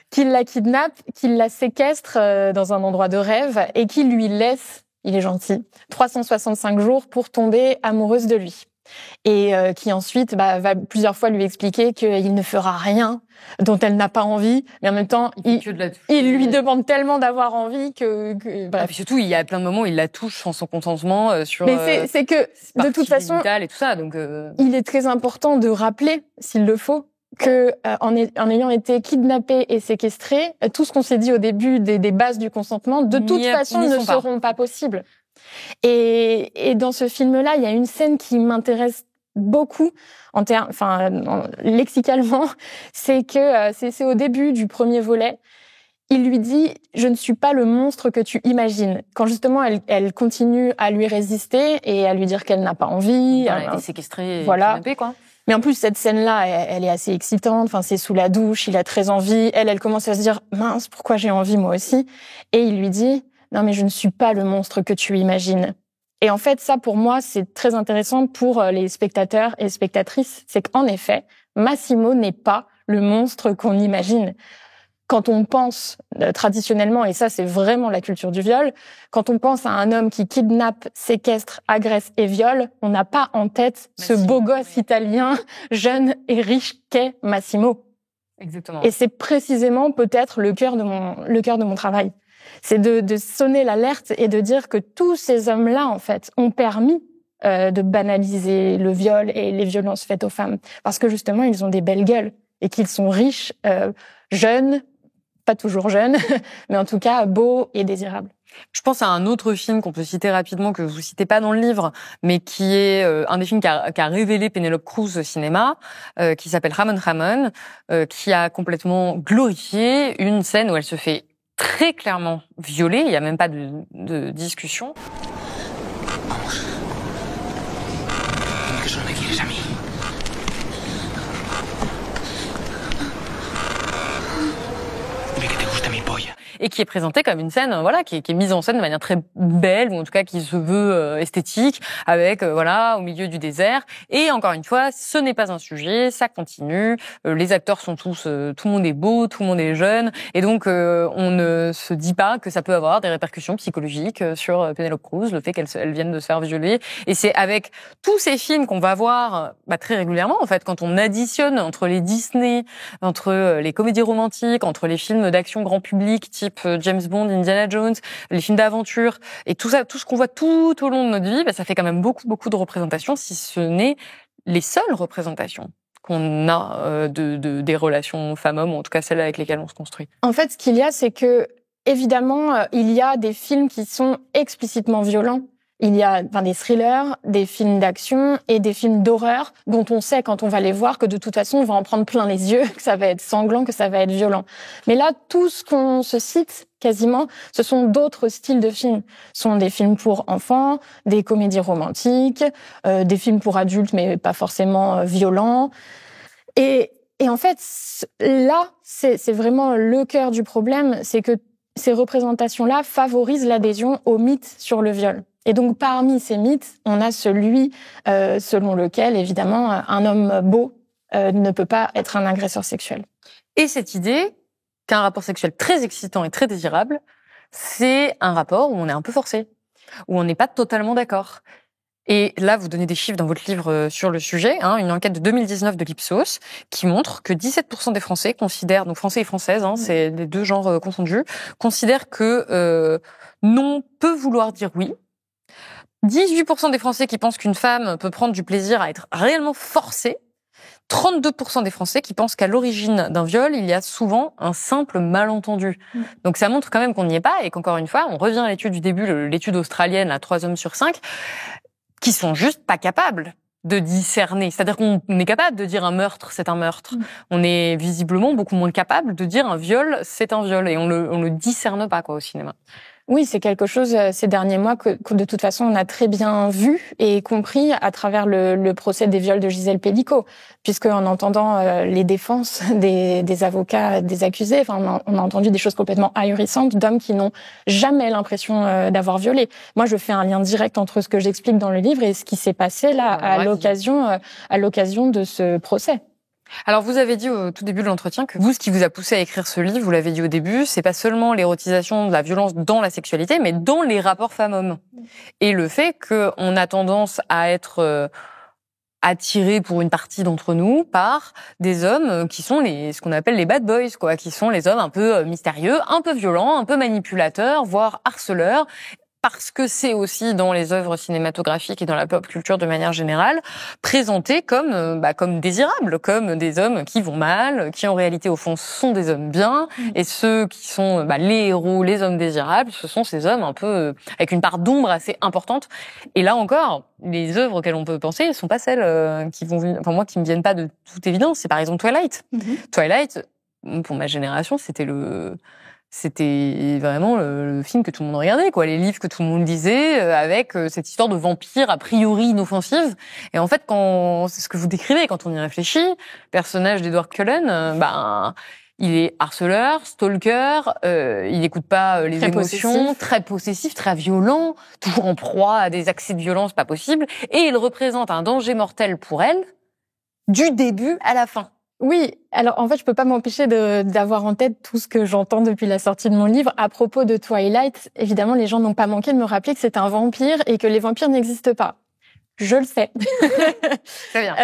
Qu'il la kidnappe, qu'il la séquestre dans un endroit de rêve et qu'il lui laisse, il est gentil, 365 jours pour tomber amoureuse de lui. Et qui ensuite va plusieurs fois lui expliquer qu'il ne fera rien dont elle n'a pas envie, mais en même temps il lui demande tellement d'avoir envie que bref. Et surtout il y a plein de moments où il la touche sans son consentement sur mais c'est que de toute façon et tout ça, donc il est très important de rappeler s'il le faut que en ayant été kidnappé et séquestré, tout ce qu'on s'est dit au début des bases du consentement de toute façon ne seront pas possibles. Et dans ce film-là, il y a une scène qui m'intéresse beaucoup lexicalement, c'est que c'est au début du premier volet. Il lui dit « Je ne suis pas le monstre que tu imagines ». Quand justement elle continue à lui résister et à lui dire qu'elle n'a pas envie. Elle a été séquestrée, voilà. Kidnappée, quoi. Mais en plus, cette scène-là, elle est assez excitante. Enfin, c'est sous la douche, il a très envie. Elle commence à se dire « Mince, pourquoi j'ai envie moi aussi ?» Et il lui dit « Non, mais je ne suis pas le monstre que tu imagines. » Et en fait, ça, pour moi, c'est très intéressant pour les spectateurs et spectatrices. C'est qu'en effet, Massimo n'est pas le monstre qu'on imagine. Quand on pense traditionnellement, et ça, c'est vraiment la culture du viol, quand on pense à un homme qui kidnappe, séquestre, agresse et viole, on n'a pas en tête ce beau gosse italien, jeune et riche qu'est Massimo. Exactement. Et c'est précisément peut-être le cœur de mon travail. C'est de sonner l'alerte et de dire que tous ces hommes-là, en fait, ont permis de banaliser le viol et les violences faites aux femmes. Parce que justement, ils ont des belles gueules et qu'ils sont riches, jeunes, pas toujours jeunes, mais en tout cas beaux et désirables. Je pense à un autre film qu'on peut citer rapidement, que vous citez pas dans le livre, mais qui est un des films qui a révélé Penelope Cruz au cinéma, qui s'appelle Ramon Ramon, qui a complètement glorifié une scène où elle se fait très clairement violée, il n'y a même pas de discussion. Et qui est présentée comme une scène, voilà, qui est mise en scène de manière très belle, ou en tout cas qui se veut esthétique, avec voilà, au milieu du désert. Et encore une fois, ce n'est pas un sujet, ça continue. Les acteurs sont tous, tout le monde est beau, tout le monde est jeune, et donc on ne se dit pas que ça peut avoir des répercussions psychologiques sur Penelope Cruz, le fait qu'elle vienne de se faire violer. Et c'est avec tous ces films qu'on va voir très régulièrement, en fait, quand on additionne entre les Disney, entre les comédies romantiques, entre les films d'action grand public, type James Bond, Indiana Jones, les films d'aventure, et tout ça, tout ce qu'on voit tout au long de notre vie, ça fait quand même beaucoup de représentations, si ce n'est les seules représentations qu'on a des relations femmes-hommes, ou en tout cas celles avec lesquelles on se construit. En fait, ce qu'il y a, c'est que, évidemment, il y a des films qui sont explicitement violents. Il y a des thrillers, des films d'action et des films d'horreur dont on sait quand on va les voir que de toute façon on va en prendre plein les yeux, que ça va être sanglant, que ça va être violent. Mais là, tout ce qu'on se cite quasiment, ce sont d'autres styles de films. Ce sont des films pour enfants, des comédies romantiques, des films pour adultes mais pas forcément violents. Et Et en fait, là, c'est vraiment le cœur du problème, c'est que ces représentations-là favorisent l'adhésion aux mythes sur le viol. Et donc, parmi ces mythes, on a celui selon lequel, évidemment, un homme beau ne peut pas être un agresseur sexuel. Et cette idée qu'un rapport sexuel très excitant et très désirable, c'est un rapport où on est un peu forcé, où on n'est pas totalement d'accord. Et là, vous donnez des chiffres dans votre livre sur le sujet, une enquête de 2019 de l'Ipsos qui montre que 17% des Français considèrent, donc Français et Françaises, c'est les deux genres confondus, considèrent que non peut vouloir dire oui. 18% des Français qui pensent qu'une femme peut prendre du plaisir à être réellement forcée. 32% des Français qui pensent qu'à l'origine d'un viol, il y a souvent un simple malentendu. Donc ça montre quand même qu'on n'y est pas et qu'encore une fois, on revient à l'étude du début, l'étude australienne, à 3 hommes sur 5, qui sont juste pas capables de discerner. C'est-à-dire qu'on est capable de dire un meurtre, c'est un meurtre. On est visiblement beaucoup moins capable de dire un viol, c'est un viol. Et on le discerne pas, quoi, au cinéma. Oui, c'est quelque chose ces derniers mois que de toute façon on a très bien vu et compris à travers le procès des viols de Gisèle Pelicot, puisque en entendant les défenses des avocats des accusés, enfin on a entendu des choses complètement ahurissantes d'hommes qui n'ont jamais l'impression d'avoir violé. Moi, je fais un lien direct entre ce que j'explique dans le livre et ce qui s'est passé là à l'occasion de ce procès. Alors, vous avez dit au tout début de l'entretien que vous, ce qui vous a poussé à écrire ce livre, vous l'avez dit au début, c'est pas seulement l'érotisation de la violence dans la sexualité, mais dans les rapports femmes-hommes. Et le fait qu'on a tendance à être attiré pour une partie d'entre nous par des hommes qui sont ce qu'on appelle les bad boys, quoi, qui sont les hommes un peu mystérieux, un peu violents, un peu manipulateurs, voire harceleurs. Parce que c'est aussi dans les œuvres cinématographiques et dans la pop culture de manière générale présenté comme désirables, comme des hommes qui vont mal, qui en réalité au fond sont des hommes bien, et ceux qui sont les héros, les hommes désirables, ce sont ces hommes un peu avec une part d'ombre assez importante. Et là encore, les œuvres auxquelles on peut penser ne sont pas celles qui me viennent pas de toute évidence. C'est par exemple Twilight. Twilight, pour ma génération, c'était vraiment le film que tout le monde regardait, quoi, les livres que tout le monde lisait, avec cette histoire de vampire a priori inoffensive. Et en fait, c'est ce que vous décrivez quand on y réfléchit, le personnage d'Edward Cullen, il est harceleur, stalker, il n'écoute pas les très émotions, très possessif, très violent, toujours en proie à des accès de violence pas possibles, et il représente un danger mortel pour elle du début à la fin. Oui, alors en fait, je peux pas m'empêcher d'avoir en tête tout ce que j'entends depuis la sortie de mon livre à propos de Twilight. Évidemment, les gens n'ont pas manqué de me rappeler que c'est un vampire et que les vampires n'existent pas. Je le sais. Très bien.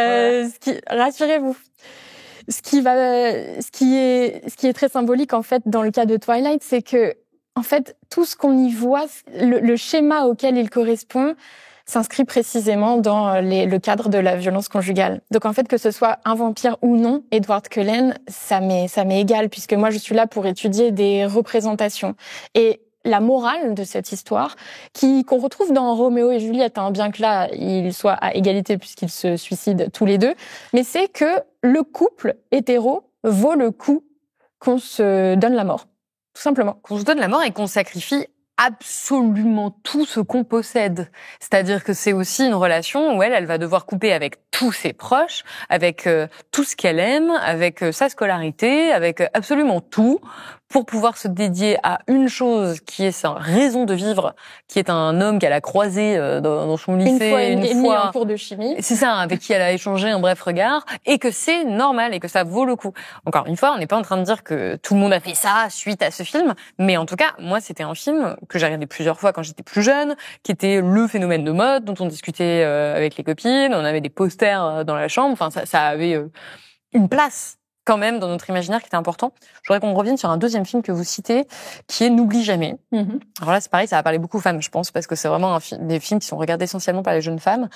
Rassurez-vous. Ce qui est très symbolique en fait dans le cas de Twilight, c'est que en fait tout ce qu'on y voit, le schéma auquel il correspond, s'inscrit précisément dans le cadre de la violence conjugale. Donc en fait, que ce soit un vampire ou non, Edward Cullen, ça m'est égal, puisque moi je suis là pour étudier des représentations. Et la morale de cette histoire, qu'on retrouve dans Roméo et Juliette, bien que là, ils soient à égalité puisqu'ils se suicident tous les deux, mais c'est que le couple hétéro vaut le coup qu'on se donne la mort. Tout simplement. Qu'on se donne la mort et qu'on sacrifie absolument tout ce qu'on possède. C'est-à-dire que c'est aussi une relation où elle va devoir couper avec tous ses proches, avec tout ce qu'elle aime, avec sa scolarité, avec absolument tout, pour pouvoir se dédier à une chose qui est sa raison de vivre, qui est un homme qu'elle a croisé dans son lycée une fois en cours de chimie. C'est ça, avec qui elle a échangé un bref regard, et que c'est normal et que ça vaut le coup. Encore une fois, on n'est pas en train de dire que tout le monde a fait ça suite à ce film, mais en tout cas, moi, c'était un film que j'ai regardé plusieurs fois quand j'étais plus jeune, qui était le phénomène de mode dont on discutait avec les copines, on avait des posters dans la chambre, enfin ça avait une place quand même dans notre imaginaire qui était important. Je voudrais qu'on revienne sur un deuxième film que vous citez, qui est N'oublie jamais. Alors là, c'est pareil, ça va parler beaucoup aux femmes, je pense, parce que c'est vraiment des films qui sont regardés essentiellement par les jeunes femmes,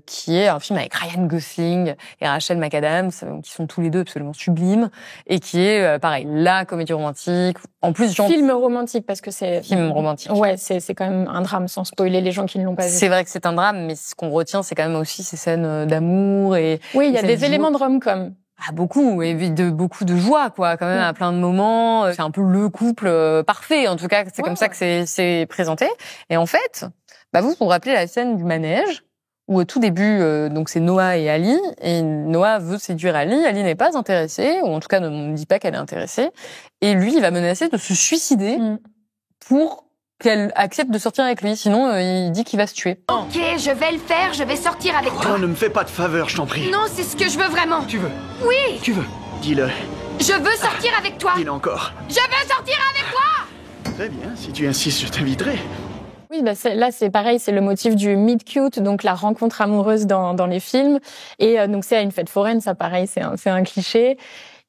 qui est un film avec Ryan Gosling et Rachel McAdams, qui sont tous les deux absolument sublimes, et qui est, pareil, la comédie romantique. En plus, film romantique, parce que c'est... Film romantique. Ouais, c'est quand même un drame, sans spoiler les gens qui ne l'ont pas vu. C'est vrai que c'est un drame, mais ce qu'on retient, c'est quand même aussi ces scènes d'amour et... Oui, il y a des éléments de rom-com. Beaucoup, et beaucoup de joie, quoi, quand même, à plein de moments. C'est un peu le couple parfait, en tout cas, c'est comme ça que c'est présenté. Et en fait, vous rappelez la scène du manège, où au tout début, donc c'est Noah et Ali, et Noah veut séduire Ali, Ali n'est pas intéressée, ou en tout cas ne dit pas qu'elle est intéressée, et lui, il va menacer de se suicider pour qu'elle accepte de sortir avec lui, sinon il dit qu'il va se tuer. Ok, je vais le faire, je vais sortir avec toi. Oh, ne me fais pas de faveur, je t'en prie. Non, c'est ce que je veux vraiment. Tu veux? Oui, Tu veux? Dis-le. je veux sortir avec toi. Dis-le encore. Je veux sortir avec toi. Très bien, si tu insistes, je t'inviterai. Oui, bah là c'est pareil, c'est le motif du meet cute, donc la rencontre amoureuse dans les films. Et donc c'est à une fête foraine, ça pareil, c'est un cliché.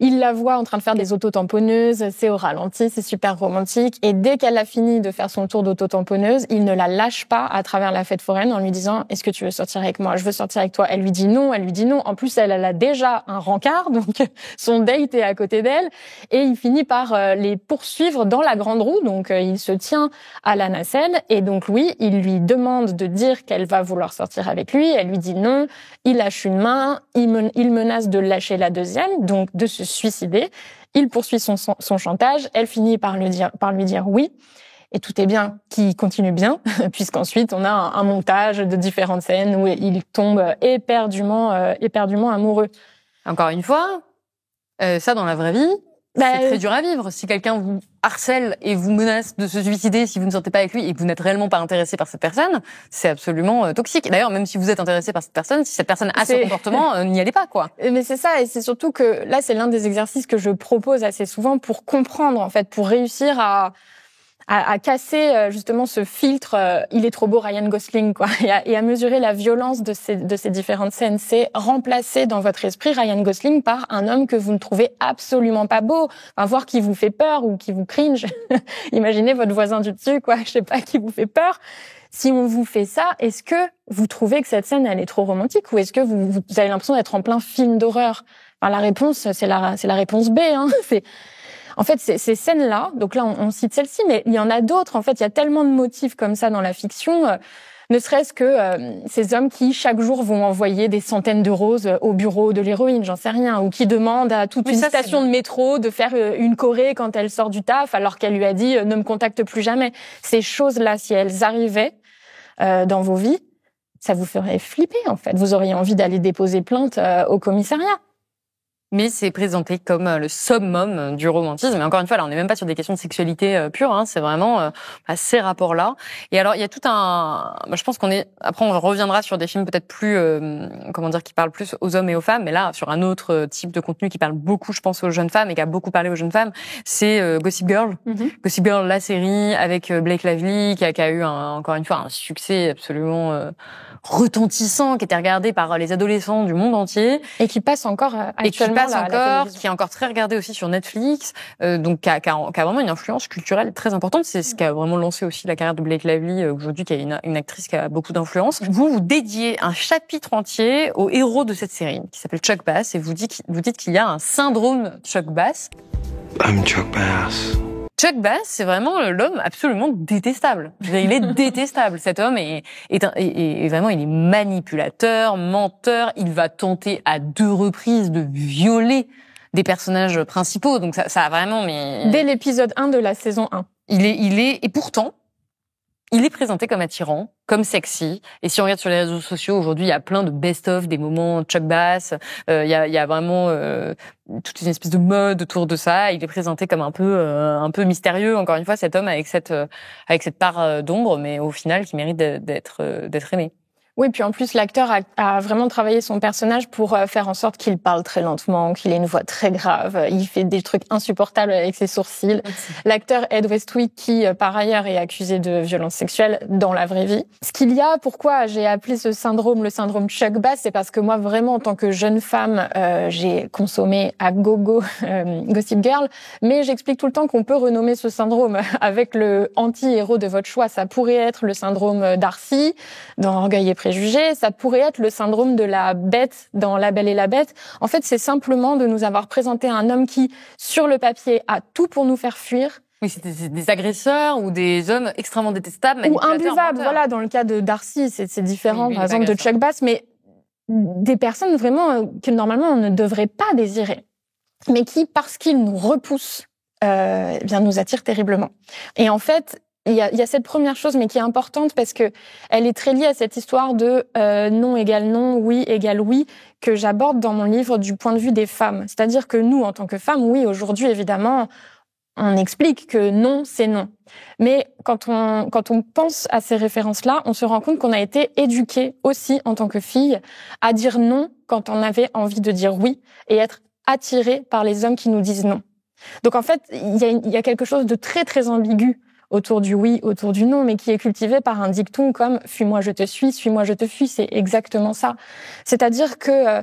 Il la voit en train de faire des autotamponneuses, c'est au ralenti, c'est super romantique. Et dès qu'elle a fini de faire son tour d'autotamponneuse, il ne la lâche pas à travers la fête foraine en lui disant « Est-ce que tu veux sortir avec moi ? Je veux sortir avec toi. » Elle lui dit non, elle lui dit non. En plus, elle a déjà un rencard, donc son date est à côté d'elle. Et il finit par les poursuivre dans la grande roue. Donc il se tient à la nacelle. Et donc oui, il lui demande de dire qu'elle va vouloir sortir avec lui. Elle lui dit non. Il lâche une main. Il menace de lâcher la deuxième, donc de se suicider. Il poursuit son chantage. Elle finit par lui dire oui. Et tout est bien, qui continue bien, puisqu'ensuite on a un montage de différentes scènes où il tombe éperdument amoureux. Encore une fois, ça dans la vraie vie, c'est très dur à vivre. Si quelqu'un vous harcèle et vous menace de se suicider si vous ne sortez pas avec lui et que vous n'êtes réellement pas intéressé par cette personne, c'est absolument toxique. D'ailleurs, même si vous êtes intéressé par cette personne, si cette personne a ce comportement, n'y allez pas, quoi. Mais c'est ça, et c'est surtout que là, c'est l'un des exercices que je propose assez souvent pour comprendre, en fait, pour réussir à casser justement ce filtre il est trop beau Ryan Gosling, quoi, et à mesurer la violence de ces différentes scènes. C'est remplacer dans votre esprit Ryan Gosling par un homme que vous ne trouvez absolument pas beau, enfin, voire qui vous fait peur ou qui vous cringe. Imaginez votre voisin du dessus, quoi, je sais pas, qui vous fait peur. Si on vous fait ça, est-ce que vous trouvez que cette scène elle est trop romantique, ou est-ce que vous avez l'impression d'être en plein film d'horreur? Enfin, la réponse c'est la réponse B, hein. En fait, ces scènes-là, donc là, on cite celle-ci, mais il y en a d'autres. En fait, il y a tellement de motifs comme ça dans la fiction, ne serait-ce que ces hommes qui, chaque jour, vont envoyer des centaines de roses au bureau de l'héroïne, j'en sais rien, ou qui demandent à toute une station de métro de faire une choré quand elle sort du taf, alors qu'elle lui a dit « ne me contacte plus jamais ». Ces choses-là, si elles arrivaient dans vos vies, ça vous ferait flipper, en fait. Vous auriez envie d'aller déposer plainte au commissariat. Mais c'est présenté comme le summum du romantisme. Et encore une fois, là, on n'est même pas sur des questions de sexualité pure, hein, c'est vraiment ces rapports-là. Et alors, il y a tout je pense après, on reviendra sur des films peut-être plus, qui parlent plus aux hommes et aux femmes, mais là, sur un autre type de contenu qui parle beaucoup, je pense, aux jeunes femmes et qui a beaucoup parlé aux jeunes femmes, c'est Gossip Girl. Gossip Girl, la série avec Blake Lively, qui a eu encore une fois un succès absolument retentissant, qui était regardé par les adolescents du monde entier. Et qui passe encore actuellement. Qui est encore très regardé aussi sur Netflix, donc qui a vraiment une influence culturelle très importante. C'est ce qui a vraiment lancé aussi la carrière de Blake Lively aujourd'hui, qui est une actrice qui a beaucoup d'influence. Vous dédiez un chapitre entier au héros de cette série, qui s'appelle Chuck Bass, et vous dites qu'il y a un syndrome Chuck Bass. I'm Chuck Bass. Chuck Bass, c'est vraiment l'homme absolument détestable. Je veux dire, il est détestable. Cet homme est vraiment, il est manipulateur, menteur. Il va tenter à 2 reprises de violer des personnages principaux. Donc ça a vraiment, mais... Dès l'épisode 1 de la saison 1. Et pourtant, il est présenté comme attirant, comme sexy. Et si on regarde sur les réseaux sociaux, aujourd'hui, il y a plein de best-of des moments Chuck Bass. Il y a vraiment toute une espèce de mode autour de ça. Il est présenté comme un peu mystérieux. Encore une fois, cet homme avec cette part d'ombre, mais au final, qui mérite d'être aimé. Oui, puis en plus, l'acteur a vraiment travaillé son personnage pour faire en sorte qu'il parle très lentement, qu'il ait une voix très grave. Il fait des trucs insupportables avec ses sourcils. L'acteur Ed Westwick, qui par ailleurs est accusé de violence sexuelle dans la vraie vie. Ce qu'il y a, pourquoi j'ai appelé ce syndrome le syndrome Chuck Bass, c'est parce que moi, vraiment, en tant que jeune femme, j'ai consommé à gogo Gossip Girl, mais j'explique tout le temps qu'on peut renommer ce syndrome avec le anti-héros de votre choix. Ça pourrait être le syndrome Darcy dans Orgueil et Préjugés, ça pourrait être le syndrome de la bête dans La Belle et la Bête. En fait, c'est simplement de nous avoir présenté un homme qui, sur le papier, a tout pour nous faire fuir. Oui, c'est des agresseurs ou des hommes extrêmement détestables, ou imbuvables. Voilà, dans le cas de Darcy, c'est différent, oui, par exemple, de Chuck Bass, mais des personnes vraiment que normalement on ne devrait pas désirer, mais qui, parce qu'ils nous repoussent, bien nous attirent terriblement. Et en fait, il y a cette première chose, mais qui est importante parce que elle est très liée à cette histoire de non égale non, oui égale oui, que j'aborde dans mon livre du point de vue des femmes. C'est-à-dire que nous, en tant que femmes, oui, aujourd'hui, évidemment, on explique que non, c'est non. Mais quand on pense à ces références-là, on se rend compte qu'on a été éduqués aussi, en tant que filles, à dire non quand on avait envie de dire oui et être attirés par les hommes qui nous disent non. Donc en fait, il y a quelque chose de très, très ambigu autour du oui, autour du non, mais qui est cultivé par un dicton comme « fuis-moi, je te suis, suis-moi, je te fuis ». C'est exactement ça. C'est-à-dire que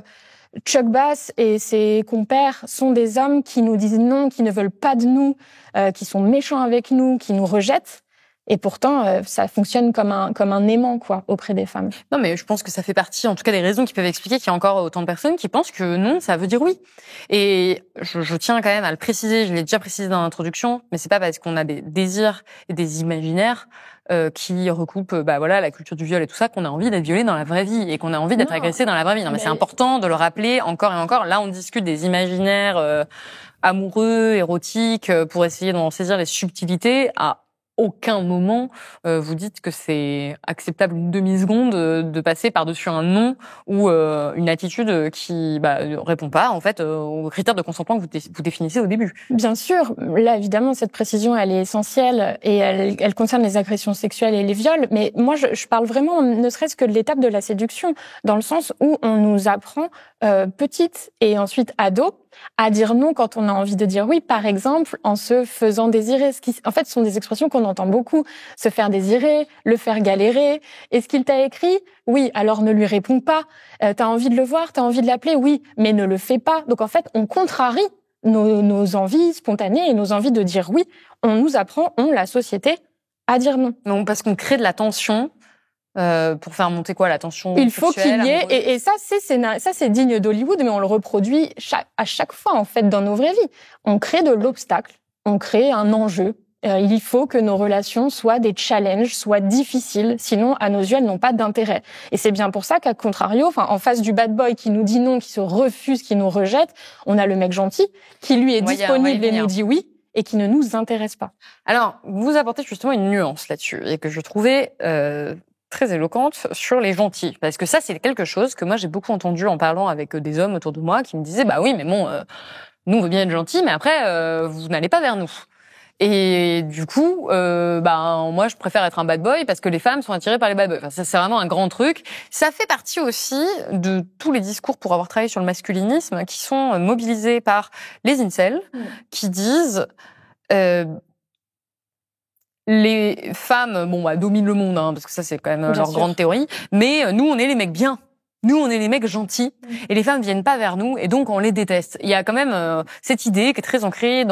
Chuck Bass et ses compères sont des hommes qui nous disent non, qui ne veulent pas de nous, qui sont méchants avec nous, qui nous rejettent. Et pourtant, ça fonctionne comme un aimant, quoi, auprès des femmes. Non, mais je pense que ça fait partie, en tout cas, des raisons qui peuvent expliquer qu'il y a encore autant de personnes qui pensent que non, ça veut dire oui. Et je tiens quand même à le préciser, je l'ai déjà précisé dans l'introduction, mais c'est pas parce qu'on a des désirs et des imaginaires qui recoupent, la culture du viol et tout ça, qu'on a envie d'être violé dans la vraie vie et qu'on a envie d'être agressé dans la vraie vie. Non, mais c'est important de le rappeler encore et encore. Là, on discute des imaginaires amoureux, érotiques, pour essayer d'en saisir les subtilités. À aucun moment vous dites que c'est acceptable une demi-seconde de passer par-dessus un non ou une attitude qui répond pas en fait aux critères de consentement que vous définissez au début. Bien sûr, là évidemment cette précision elle est essentielle et elle concerne les agressions sexuelles et les viols, mais moi je parle vraiment ne serait-ce que de l'étape de la séduction, dans le sens où on nous apprend petite et ensuite ado à dire non quand on a envie de dire oui, par exemple en se faisant désirer. Ce qui, en fait, sont des expressions qu'on entend beaucoup. Se faire désirer, le faire galérer. Est-ce qu'il t'a écrit? Oui, alors ne lui réponds pas. T'as envie de le voir, t'as envie de l'appeler? Oui, mais ne le fais pas. Donc en fait, on contrarie nos envies spontanées et nos envies de dire oui. On nous apprend, la société, à dire non. Non, parce qu'on crée de la tension. Pour faire monter quoi, la tension il faut sexuelle, qu'il y ait et ça c'est digne d'Hollywood, mais on le reproduit à chaque fois en fait dans nos vraies vies. On crée de l'obstacle, on crée un enjeu. Il faut que nos relations soient des challenges, soient difficiles, sinon à nos yeux elles n'ont pas d'intérêt. Et c'est bien pour ça qu'à contrario, en face du bad boy qui nous dit non, qui se refuse, qui nous rejette, on a le mec gentil qui lui est disponible et nous dit oui et qui ne nous intéresse pas. Alors vous apportez justement une nuance là-dessus et que je trouvais très éloquente sur les gentils. Parce que ça, c'est quelque chose que moi, j'ai beaucoup entendu en parlant avec des hommes autour de moi qui me disaient, oui, mais bon, nous, on veut bien être gentils, mais après, vous n'allez pas vers nous. Et du coup, moi, je préfère être un bad boy parce que les femmes sont attirées par les bad boys. Enfin, ça, c'est vraiment un grand truc. Ça fait partie aussi de tous les discours pour avoir travaillé sur le masculinisme qui sont mobilisés par les incels, qui disent... les femmes, dominent le monde, parce que ça, c'est quand même leur grande théorie. Mais nous, on est les mecs bien. Nous, on est les mecs gentils. Et les femmes viennent pas vers nous, et donc on les déteste. Il y a quand même cette idée qui est très ancrée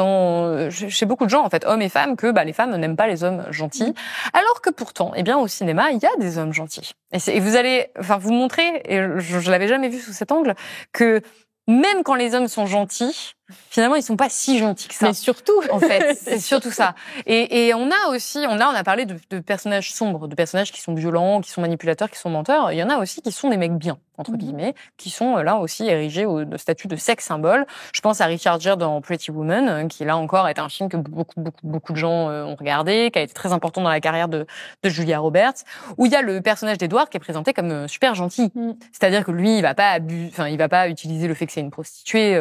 chez beaucoup de gens, en fait, hommes et femmes, que les femmes n'aiment pas les hommes gentils. Alors que pourtant, au cinéma, il y a des hommes gentils. Et vous allez, vous montrer, et je l'avais jamais vu sous cet angle, que même quand les hommes sont gentils, finalement, ils sont pas si gentils que ça. Mais surtout, en fait, c'est surtout ça. Et on a aussi, on a parlé de personnages sombres, de personnages qui sont violents, qui sont manipulateurs, qui sont menteurs. Il y en a aussi qui sont des mecs bien, entre guillemets, qui sont là aussi érigés au statut de sex symbole. Je pense à Richard Gere dans Pretty Woman, qui là encore est un film que beaucoup de gens ont regardé, qui a été très important dans la carrière de Julia Roberts, où il y a le personnage d'Edward qui est présenté comme super gentil. C'est-à-dire que lui, il va pas utiliser le fait que c'est une prostituée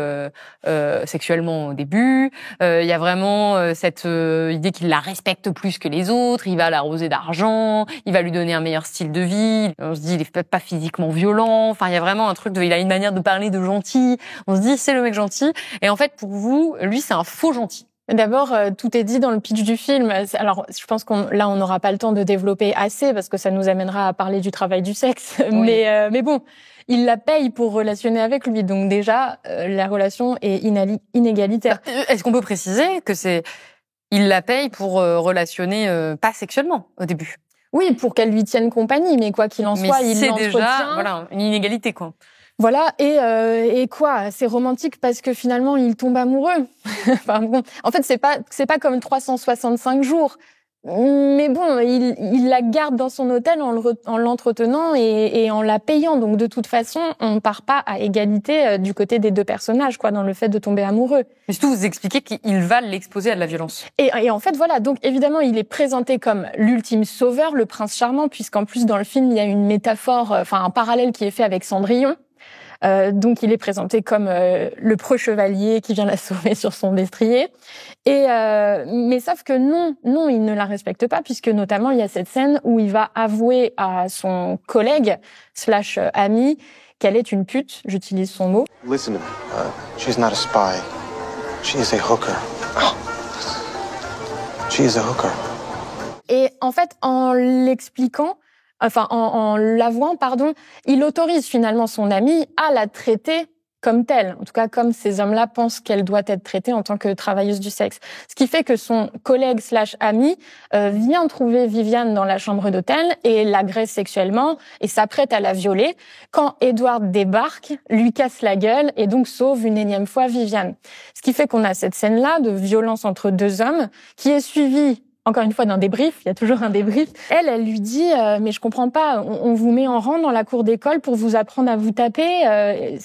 sexuellement au début. Il y a vraiment cette idée qu'il la respecte plus que les autres. Il va l'arroser d'argent. Il va lui donner un meilleur style de vie. On se dit, il est peut-être pas physiquement violent. Enfin, il y a vraiment un truc il a une manière de parler de gentil. On se dit, c'est le mec gentil. Et en fait, pour vous, lui, c'est un faux gentil. D'abord, tout est dit dans le pitch du film. Alors, je pense on n'aura pas le temps de développer assez parce que ça nous amènera à parler du travail du sexe. Oui. Mais bon, il la paye pour relationner avec lui. Donc déjà, la relation est inégalitaire. Est-ce qu'on peut préciser que il la paye pour relationner pas sexuellement au début? Oui, pour qu'elle lui tienne compagnie. Mais quoi qu'il en soit, il l'entretient. C'est déjà, une inégalité, quoi. Voilà, et quoi, c'est romantique parce que finalement il tombe amoureux. En fait, c'est pas comme 365 jours. Mais bon, il la garde dans son hôtel en l'entretenant et en la payant. Donc de toute façon, on part pas à égalité du côté des deux personnages, quoi, dans le fait de tomber amoureux. Mais surtout, vous expliquez qu'il va l'exposer à de la violence. Et en fait, voilà. Donc évidemment, il est présenté comme l'ultime sauveur, le prince charmant, puisqu'en plus dans le film, il y a une métaphore, un parallèle qui est fait avec Cendrillon. Donc il est présenté comme le preux chevalier qui vient la sauver sur son destrier. Mais sauf que non, il ne la respecte pas, puisque notamment il y a cette scène où il va avouer à son collègue / ami qu'elle est une pute. J'utilise son mot. Listen to me. She's not a spy. She is a hooker. She is a hooker. Et en fait, en l'expliquant, en l'avouant, il autorise finalement son ami à la traiter comme telle. En tout cas, comme ces hommes-là pensent qu'elle doit être traitée en tant que travailleuse du sexe. Ce qui fait que son collègue / ami vient trouver Viviane dans la chambre d'hôtel et l'agresse sexuellement et s'apprête à la violer quand Edward débarque, lui casse la gueule et donc sauve une énième fois Viviane. Ce qui fait qu'on a cette scène-là de violence entre deux hommes qui est suivie encore une fois d'un débrief, il y a toujours un débrief. Elle lui dit mais je comprends pas, on vous met en rang dans la cour d'école pour vous apprendre à vous taper.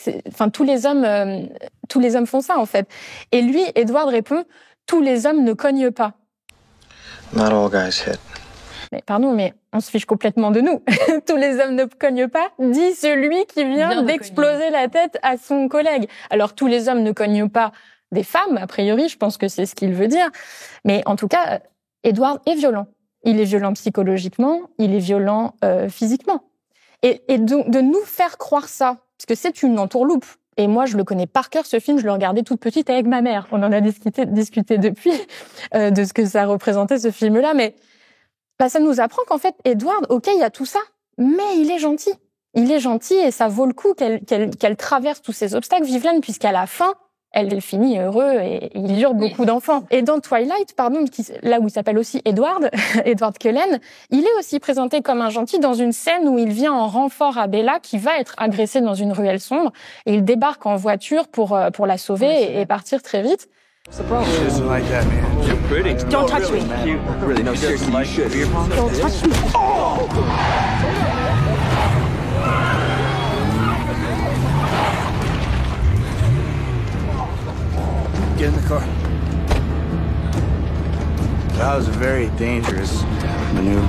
Tous les hommes font ça en fait. Et lui, Edward répond tous les hommes ne cognent pas. Not all guys hit. Mais pardon, mais on se fiche complètement de nous. Tous les hommes ne cognent pas, dit celui qui vient d'exploser la tête à son collègue. Alors tous les hommes ne cognent pas des femmes, a priori, je pense que c'est ce qu'il veut dire. Mais en tout cas, Edward est violent. Il est violent psychologiquement, il est violent physiquement. Et donc de nous faire croire ça, parce que c'est une entourloupe. Et moi, je le connais par cœur, ce film, je le regardais toute petite avec ma mère. On en a discuté depuis de ce que ça représentait, ce film-là. Mais ça nous apprend qu'en fait, Edward, ok, il y a tout ça, mais il est gentil. Il est gentil et ça vaut le coup qu'elle traverse tous ces obstacles, Viviane, puisqu'à la fin, elle finit heureux et il eurent beaucoup d'enfants. Et dans Twilight, là où il s'appelle aussi Edward Cullen, il est aussi présenté comme un gentil dans une scène où il vient en renfort à Bella qui va être agressée dans une ruelle sombre et il débarque en voiture pour la sauver et partir très vite. Don't touch me. Really, no, seriously, you should. Don't touch me. Get in the car. That was a very dangerous maneuver.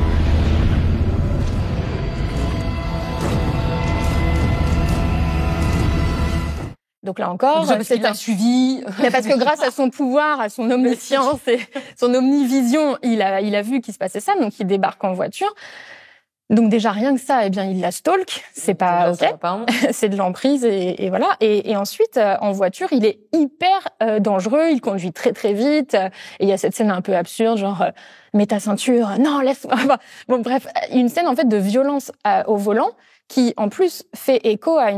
Donc là encore, c'est un suivi. Mais parce que grâce à son pouvoir, à son omniscience et son omnivision, il a vu qu'il se passait ça, donc il débarque en voiture. Donc déjà rien que ça, il la stalk, c'est pas ok, c'est de l'emprise et voilà. Et ensuite en voiture, il est hyper dangereux, il conduit très très vite. Et il y a cette scène un peu absurde, genre mets ta ceinture, non laisse-moi. Bon bref, une scène en fait de violence au volant qui en plus fait écho à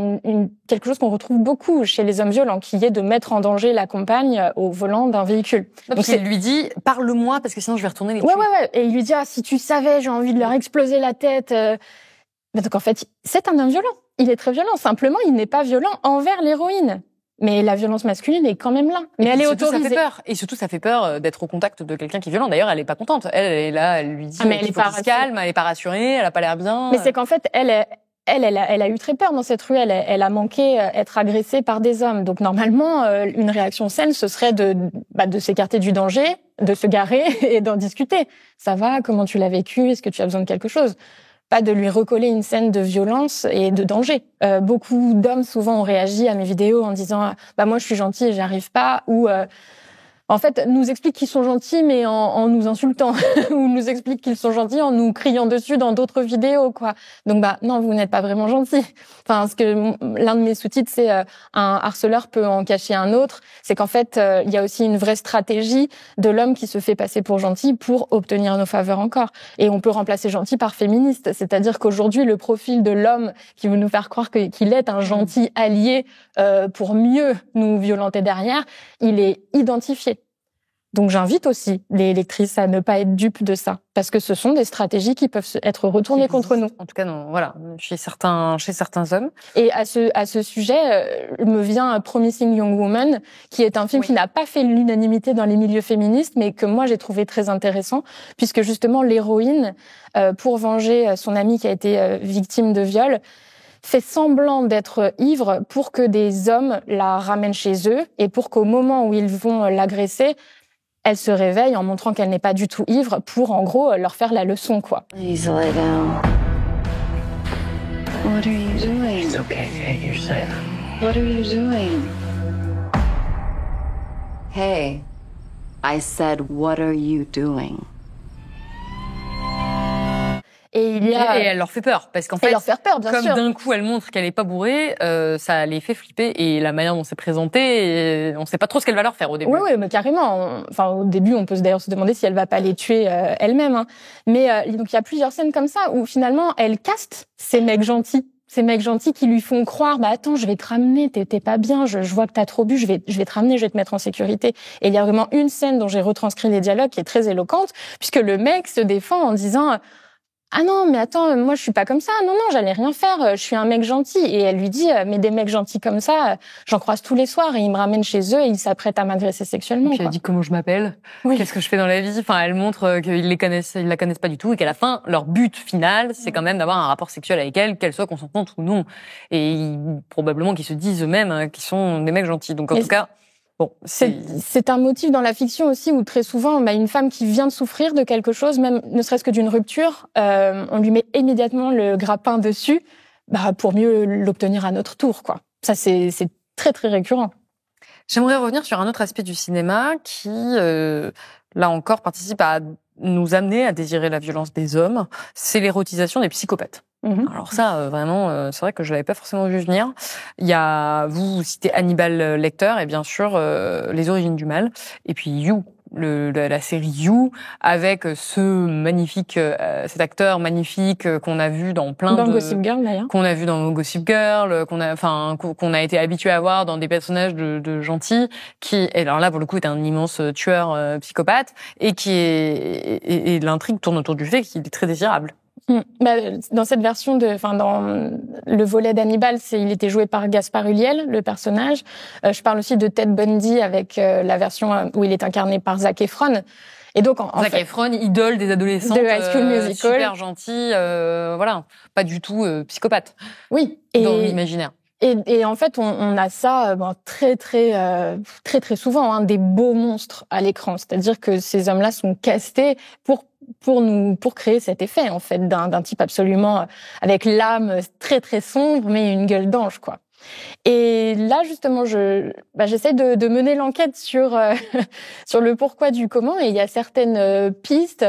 quelque chose qu'on retrouve beaucoup chez les hommes violents, qui est de mettre en danger la compagne au volant d'un véhicule. Donc il lui dit parle-moi parce que sinon je vais retourner les tuer. Ouais. Et il lui dit si tu savais, j'ai envie de leur exploser la tête. Donc en fait, c'est un homme violent. Il est très violent. Simplement, il n'est pas violent envers l'héroïne. Mais la violence masculine est quand même là. Mais elle est autorisée. Ça fait peur. Et surtout, ça fait peur d'être au contact de quelqu'un qui est violent. D'ailleurs, elle est pas contente. Elle est là, elle lui dit mais elle est pas se calme, elle est pas rassurée, elle a pas l'air bien. Mais c'est qu'en fait, elle a eu très peur dans cette ruelle. Elle a manqué être agressée par des hommes. Donc normalement, une réaction saine, ce serait de s'écarter du danger, de se garer et d'en discuter. Ça va? Comment tu l'as vécu? Est-ce que tu as besoin de quelque chose? Pas de lui recoller une scène de violence et de danger. Beaucoup d'hommes souvent ont réagi à mes vidéos en disant moi je suis gentil et j'y arrive pas, ou en fait nous expliquent qu'ils sont gentils mais en nous insultant ou nous expliquent qu'ils sont gentils en nous criant dessus dans d'autres vidéos quoi. Donc non, vous n'êtes pas vraiment gentil. Enfin, parce que l'un de mes sous-titres c'est un harceleur peut en cacher un autre, c'est qu'en fait il y a aussi une vraie stratégie de l'homme qui se fait passer pour gentil pour obtenir nos faveurs encore. Et on peut remplacer gentil par féministe, c'est-à-dire qu'aujourd'hui le profil de l'homme qui veut nous faire croire qu'il est un gentil allié pour mieux nous violenter derrière, il est identifié. Donc j'invite aussi les lectrices à ne pas être dupes de ça, parce que ce sont des stratégies qui peuvent être retournées contre nous. En tout cas, non, voilà, chez certains hommes. Et à ce sujet, me vient Promising Young Woman, qui est un film qui n'a pas fait l'unanimité dans les milieux féministes, mais que moi j'ai trouvé très intéressant, puisque justement l'héroïne, pour venger son amie qui a été victime de viol, fait semblant d'être ivre pour que des hommes la ramènent chez eux et pour qu'au moment où ils vont l'agresser, elle se réveille en montrant qu'elle n'est pas du tout ivre pour, en gros, leur faire la leçon, quoi. Please lie down. What are you doing? It's okay, Kate, you're safe. What are you doing? Hey, I said, what are you doing? Et il y a... Et elle leur fait peur, parce qu'en fait, leur faire peur, bien comme sûr. d'un coup elle montre qu'elle est pas bourrée, ça les fait flipper, et la manière dont c'est présenté, on sait pas trop ce qu'elle va leur faire au début. Oui, mais carrément. Enfin, au début, on peut d'ailleurs se demander si elle va pas les tuer elle-même. Hein. Mais donc il y a plusieurs scènes comme ça où finalement elle caste ces mecs gentils. Ces mecs gentils qui lui font croire, bah attends, je vais te ramener, t'es pas bien, je vois que t'as trop bu, je vais te ramener, je vais te mettre en sécurité. Et il y a vraiment une scène dont j'ai retranscrit les dialogues qui est très éloquente, puisque le mec se défend en disant ah non, mais attends, moi je suis pas comme ça. Non, j'allais rien faire. Je suis un mec gentil. Et elle lui dit, mais des mecs gentils comme ça, j'en croise tous les soirs et ils me ramènent chez eux et ils s'apprêtent à m'agresser sexuellement. Et puis elle dit comment je m'appelle, qu'est-ce que je fais dans la vie. Enfin, elle montre qu'ils la connaissent pas du tout et qu'à la fin, leur but final, c'est quand même d'avoir un rapport sexuel avec elle, qu'elle soit consentante ou non. Et probablement qu'ils se disent eux-mêmes qu'ils sont des mecs gentils. Donc en tout cas. Bon, c'est un motif dans la fiction aussi où très souvent, une femme qui vient de souffrir de quelque chose, même ne serait-ce que d'une rupture, on lui met immédiatement le grappin dessus, pour mieux l'obtenir à notre tour, quoi. Ça, c'est très très récurrent. J'aimerais revenir sur un autre aspect du cinéma qui, là encore, participe à nous amener à désirer la violence des hommes. C'est l'érotisation des psychopathes. Alors ça, vraiment, c'est vrai que je l'avais pas forcément vu venir. Il y a, vous citez Hannibal Lecter et bien sûr Les Origines du mal, et puis You, la série You, avec cet acteur magnifique qu'on a vu dans Gossip Girl d'ailleurs, qu'on a vu dans Gossip Girl, qu'on a été habitué à voir dans des personnages de gentils, qui, et alors là pour le coup est un immense tueur psychopathe et et l'intrigue tourne autour du fait qu'il est très désirable. Dans cette version dans le volet d'Hannibal, il était joué par Gaspard Ulliel, le personnage. Je parle aussi de Ted Bundy avec la version où il est incarné par Zac Efron. Et donc, Zac Efron, idole des adolescentes, de High School Musical, super gentil, voilà, pas du tout psychopathe. Oui, dans l'imaginaire. Et en fait, on a ça très très souvent, des beaux monstres à l'écran. C'est-à-dire que ces hommes-là sont castés pour créer cet effet en fait d'un type absolument avec l'âme très très sombre mais une gueule d'ange, quoi. Et là justement j'essaie de mener l'enquête sur sur le pourquoi du comment, et il y a certaines pistes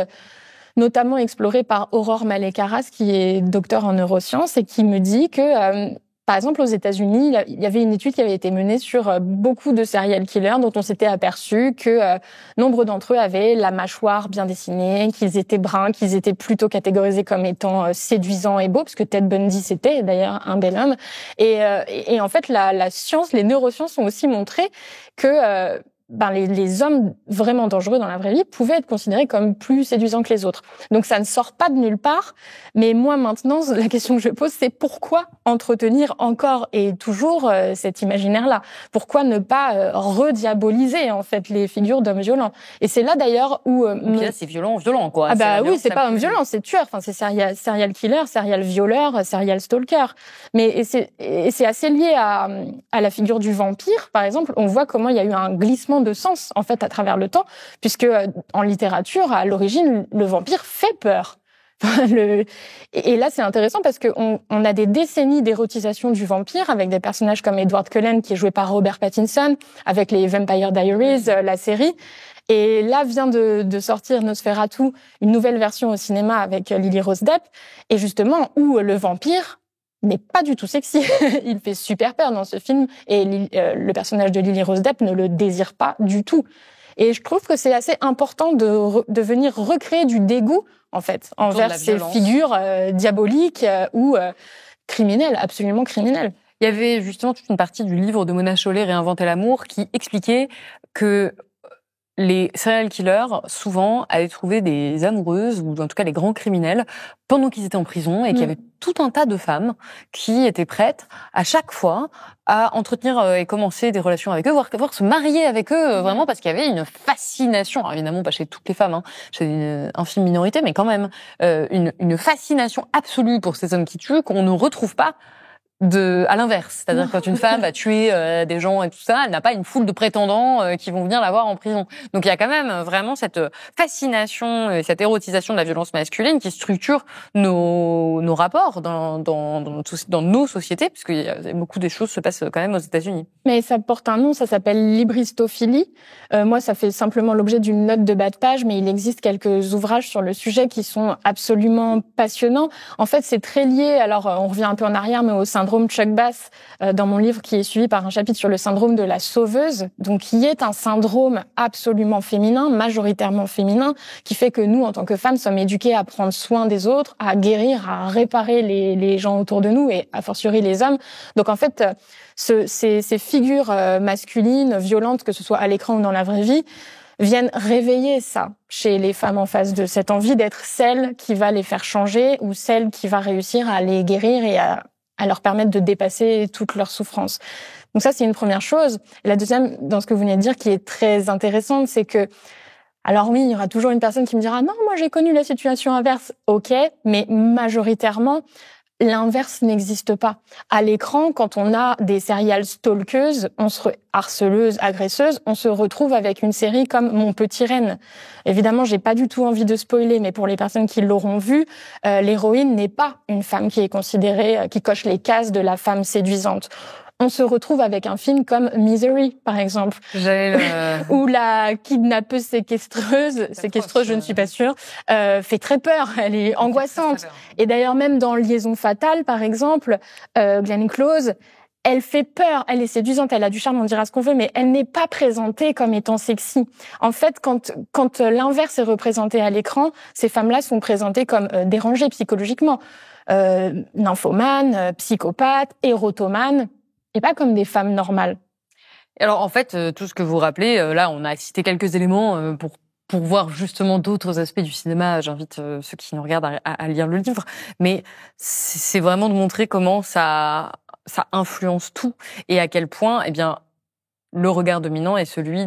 notamment explorées par Aurore Mallet-Carras qui est docteur en neurosciences et qui me dit que par exemple, aux États-Unis, il y avait une étude qui avait été menée sur beaucoup de serial killers dont on s'était aperçu que nombre d'entre eux avaient la mâchoire bien dessinée, qu'ils étaient bruns, qu'ils étaient plutôt catégorisés comme étant séduisants et beaux, parce que Ted Bundy c'était d'ailleurs un bel homme. Et en fait, la science, les neurosciences ont aussi montré que les hommes vraiment dangereux dans la vraie vie pouvaient être considérés comme plus séduisants que les autres. Donc ça ne sort pas de nulle part, mais moi maintenant, la question que je pose, c'est pourquoi entretenir encore et toujours cet imaginaire-là ? Pourquoi ne pas rediaboliser en fait les figures d'hommes violents ? Et c'est là d'ailleurs où... là, c'est violent, quoi. Oui, c'est pas homme violent, c'est tueur. Enfin, c'est serial killer, serial violeur, serial stalker. Mais c'est assez lié à la figure du vampire, par exemple. On voit comment il y a eu un glissement de sens en fait à travers le temps, puisque en littérature à l'origine le vampire fait peur. Et là c'est intéressant parce que on a des décennies d'érotisation du vampire avec des personnages comme Edward Cullen qui est joué par Robert Pattinson avec les Vampire Diaries, la série. Et là vient de sortir Nosferatu, une nouvelle version au cinéma avec Lily Rose Depp, et justement où le vampire n'est pas du tout sexy. Il fait super peur dans ce film et le personnage de Lily Rose Depp ne le désire pas du tout. Et je trouve que c'est assez important de venir recréer du dégoût en fait envers ces figures diaboliques ou criminelles, absolument criminelles. Il y avait justement toute une partie du livre de Mona Chollet, Réinventer l'amour, qui expliquait que les serial killers, souvent, allaient trouver des amoureuses, ou en tout cas les grands criminels, pendant qu'ils étaient en prison, et qu'il y avait tout un tas de femmes qui étaient prêtes, à chaque fois, à entretenir et commencer des relations avec eux, voire se marier avec eux, vraiment, parce qu'il y avait une fascination, alors évidemment pas chez toutes les femmes, chez une infime minorité, mais quand même, une fascination absolue pour ces hommes qui tuent, qu'on ne retrouve pas à l'inverse. C'est-à-dire quand une femme va tuer des gens et tout ça, elle n'a pas une foule de prétendants qui vont venir la voir en prison. Donc il y a quand même vraiment cette fascination et cette érotisation de la violence masculine qui structure nos rapports dans nos sociétés, puisque beaucoup des choses se passent quand même aux États-Unis. Mais ça porte un nom, ça s'appelle l'hybristophilie. Moi, ça fait simplement l'objet d'une note de bas de page, mais il existe quelques ouvrages sur le sujet qui sont absolument passionnants. En fait, c'est très lié, alors on revient un peu en arrière, mais au syndrome Chuck Bass, dans mon livre, qui est suivi par un chapitre sur le syndrome de la sauveuse, donc qui est un syndrome absolument féminin, majoritairement féminin, qui fait que nous, en tant que femmes, sommes éduquées à prendre soin des autres, à guérir, à réparer les gens autour de nous, et a fortiori les hommes. Donc en fait, ces figures masculines, violentes, que ce soit à l'écran ou dans la vraie vie, viennent réveiller ça chez les femmes en face de cette envie d'être celle qui va les faire changer, ou celle qui va réussir à les guérir et à leur permettre de dépasser toutes leurs souffrances. Donc ça, c'est une première chose. Et la deuxième, dans ce que vous venez de dire, qui est très intéressante, c'est que, alors oui, il y aura toujours une personne qui me dira « Non, moi j'ai connu la situation inverse ». Ok, mais majoritairement, l'inverse n'existe pas. À l'écran, quand on a des serial stalkeuses, harceleuses, agresseuses, on se retrouve avec une série comme Mon Petit Renne. Évidemment, j'ai pas du tout envie de spoiler, mais pour les personnes qui l'auront vu, l'héroïne n'est pas une femme qui est considérée, qui coche les cases de la femme séduisante. On se retrouve avec un film comme Misery, par exemple. Où la kidnappeuse séquestreuse, je ne suis pas sûre, fait très peur. Elle est angoissante. Et d'ailleurs, même dans Liaison fatale, par exemple, Glenn Close, elle fait peur, elle est séduisante, elle a du charme, on dira ce qu'on veut, mais elle n'est pas présentée comme étant sexy. En fait, quand l'inverse est représenté à l'écran, ces femmes-là sont présentées comme dérangées psychologiquement. Nymphomanes, psychopathes, érotomanes, et pas comme des femmes normales. Alors en fait, tout ce que vous rappelez, là on a cité quelques éléments pour voir justement d'autres aspects du cinéma. J'invite ceux qui nous regardent à lire le livre, mais c'est vraiment de montrer comment ça influence tout et à quel point, eh bien, le regard dominant est celui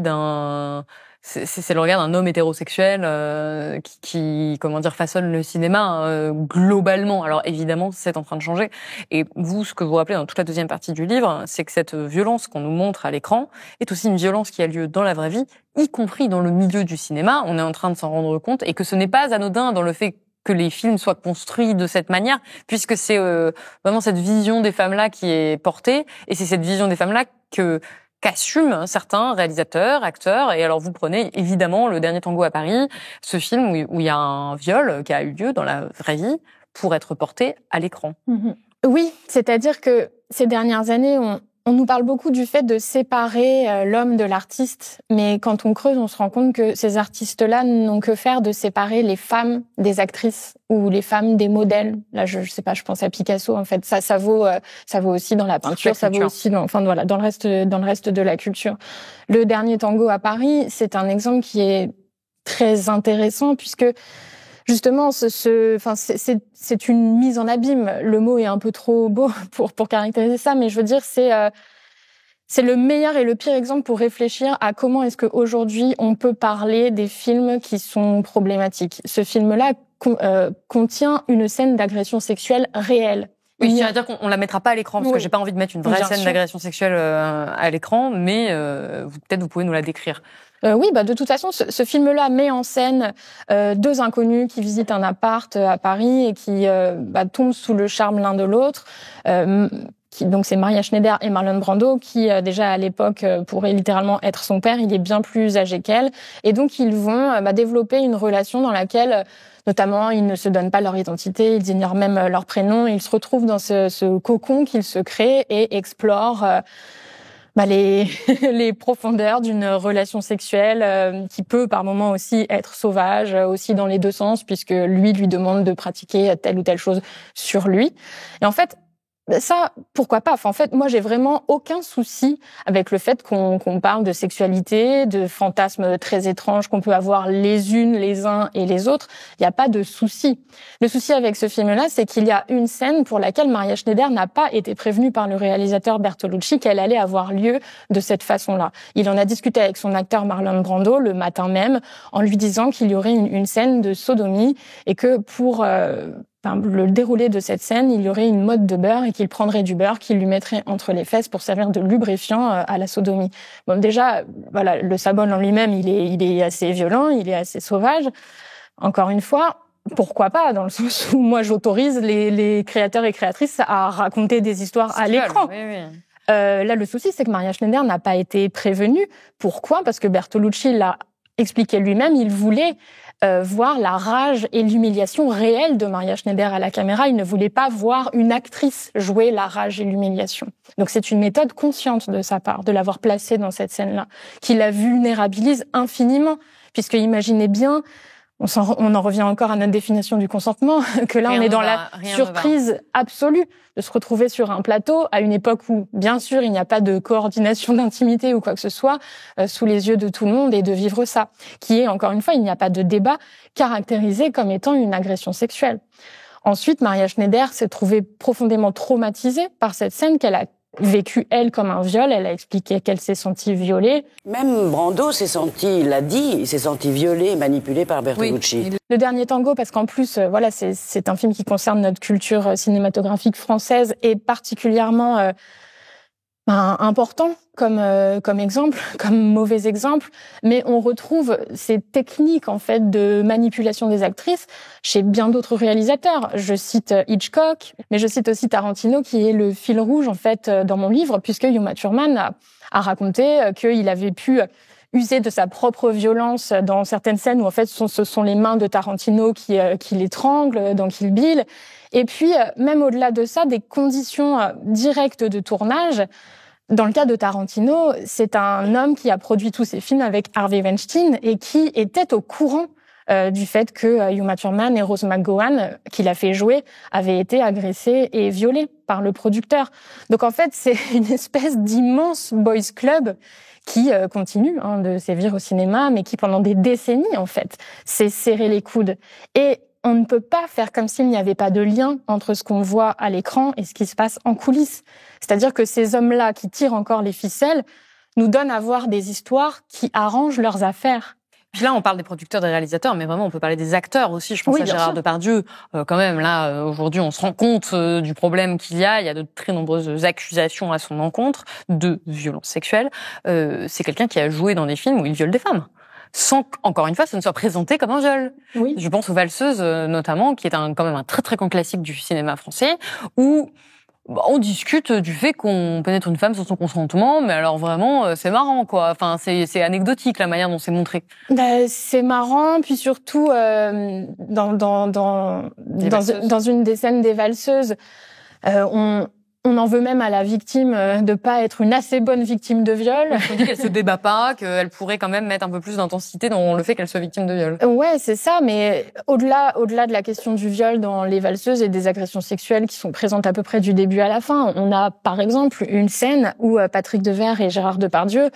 c'est le regard d'un homme hétérosexuel qui façonne le cinéma globalement. Alors évidemment, c'est en train de changer. Et vous, ce que vous rappelez dans toute la deuxième partie du livre, c'est que cette violence qu'on nous montre à l'écran est aussi une violence qui a lieu dans la vraie vie, y compris dans le milieu du cinéma. On est en train de s'en rendre compte et que ce n'est pas anodin dans le fait que les films soient construits de cette manière, puisque c'est vraiment cette vision des femmes-là qui est portée, et c'est cette vision des femmes-là qu'assument certains réalisateurs, acteurs. Et alors vous prenez évidemment Le Dernier Tango à Paris, ce film où il y a un viol qui a eu lieu dans la vraie vie pour être porté à l'écran. Oui, c'est-à-dire que ces dernières années, on nous parle beaucoup du fait de séparer l'homme de l'artiste, mais quand on creuse, on se rend compte que ces artistes-là n'ont que faire de séparer les femmes des actrices ou les femmes des modèles. Là, je sais pas, je pense à Picasso. En fait, ça vaut aussi dans la peinture, ça vaut aussi dans le reste de la culture. Le Dernier Tango à Paris, c'est un exemple qui est très intéressant puisque justement, c'est une mise en abîme. Le mot est un peu trop beau pour caractériser ça, mais je veux dire, c'est le meilleur et le pire exemple pour réfléchir à comment est-ce qu'aujourd'hui on peut parler des films qui sont problématiques. Ce film-là contient une scène d'agression sexuelle réelle. Oui, c'est-à-dire qu'on la mettra pas à l'écran, parce que j'ai pas envie de mettre une vraie scène d'agression sexuelle à l'écran, mais peut-être vous pouvez nous la décrire. Oui, de toute façon, ce film-là met en scène deux inconnus qui visitent un appart à Paris et qui tombent sous le charme l'un de l'autre. Donc c'est Maria Schneider et Marlon Brando qui déjà à l'époque pourraient littéralement être son père. Il est bien plus âgé qu'elle, et donc ils vont développer une relation dans laquelle notamment ils ne se donnent pas leur identité, ils ignorent même leur prénom. Ils se retrouvent dans ce cocon qu'ils se créent et explorent les profondeurs d'une relation sexuelle qui peut par moments aussi être sauvage, aussi dans les deux sens, puisque lui demande de pratiquer telle ou telle chose sur lui. Et en fait, Ça, pourquoi pas? Enfin, en fait, moi, j'ai vraiment aucun souci avec le fait qu'on parle de sexualité, de fantasmes très étranges qu'on peut avoir les unes, les uns et les autres. Il n'y a pas de souci. Le souci avec ce film-là, c'est qu'il y a une scène pour laquelle Maria Schneider n'a pas été prévenue par le réalisateur Bertolucci qu'elle allait avoir lieu de cette façon-là. Il en a discuté avec son acteur Marlon Brando le matin même, en lui disant qu'il y aurait une scène de sodomie et que pour le déroulé de cette scène, il y aurait une motte de beurre et qu'il prendrait du beurre qu'il lui mettrait entre les fesses pour servir de lubrifiant à la sodomie. Bon, déjà, voilà, le symbole en lui-même, il est assez violent, il est assez sauvage. Encore une fois, pourquoi pas, dans le sens où moi j'autorise les créateurs et créatrices à raconter des histoires à l'écran. Oui, oui. Là, le souci, c'est que Maria Schneider n'a pas été prévenue. Pourquoi? Parce que Bertolucci l'a expliqué lui-même, il voulait voir la rage et l'humiliation réelle de Maria Schneider à la caméra. Il ne voulait pas voir une actrice jouer la rage et l'humiliation. Donc c'est une méthode consciente de sa part, de l'avoir placée dans cette scène-là, qui la vulnérabilise infiniment. Puisque imaginez bien, on en revient encore à notre définition du consentement, que là on est dans la surprise absolue de se retrouver sur un plateau à une époque où, bien sûr, il n'y a pas de coordination d'intimité ou quoi que ce soit, sous les yeux de tout le monde, et de vivre ça, qui est, encore une fois, il n'y a pas de débat, caractérisé comme étant une agression sexuelle. Ensuite, Maria Schneider s'est trouvée profondément traumatisée par cette scène qu'elle a vécue, elle, comme un viol. Elle a expliqué qu'elle s'est sentie violée. Même Brando s'est senti, il l'a dit, il s'est senti violé et manipulé par Bertolucci. Oui. Le Dernier Tango, parce qu'en plus, voilà, c'est un film qui concerne notre culture cinématographique française et particulièrement important comme exemple, comme mauvais exemple, mais on retrouve ces techniques en fait de manipulation des actrices chez bien d'autres réalisateurs. Je cite Hitchcock, mais je cite aussi Tarantino, qui est le fil rouge en fait dans mon livre, puisque Uma Thurman a raconté qu'il avait pu user de sa propre violence dans certaines scènes où en fait ce sont les mains de Tarantino qui l'étranglent dans Kill Bill. Et puis même au-delà de ça, des conditions directes de tournage. Dans le cas de Tarantino, c'est un homme qui a produit tous ses films avec Harvey Weinstein et qui était au courant du fait que Uma Thurman et Rose McGowan, qui l'a fait jouer, avaient été agressées et violées par le producteur. Donc en fait, c'est une espèce d'immense boys club qui continue de sévir au cinéma, mais qui pendant des décennies, en fait, s'est serré les coudes. Et on ne peut pas faire comme s'il n'y avait pas de lien entre ce qu'on voit à l'écran et ce qui se passe en coulisses. C'est-à-dire que ces hommes-là qui tirent encore les ficelles nous donnent à voir des histoires qui arrangent leurs affaires. Puis là, on parle des producteurs, des réalisateurs, mais vraiment, on peut parler des acteurs aussi. Je pense à Gérard Depardieu. Quand même, là, aujourd'hui, on se rend compte du problème qu'il y a. Il y a de très nombreuses accusations à son encontre de violences sexuelles. C'est quelqu'un qui a joué dans des films où il viole des femmes, sans qu'encore une fois, ça ne soit présenté comme un viol. Oui. Je pense aux Valseuses, notamment, qui est quand même un très très grand classique du cinéma français, où on discute du fait qu'on pénètre une femme sans son consentement, mais alors vraiment, c'est marrant, quoi. Enfin, c'est anecdotique, la manière dont c'est montré. C'est marrant, puis surtout, dans une des scènes des Valseuses, on en veut même à la victime de pas être une assez bonne victime de viol. On dit qu'elle se débat pas, qu'elle pourrait quand même mettre un peu plus d'intensité dans le fait qu'elle soit victime de viol. Ouais, c'est ça, mais au-delà de la question du viol dans Les Valseuses et des agressions sexuelles qui sont présentes à peu près du début à la fin, on a par exemple une scène où Patrick Devers et Gérard Depardieu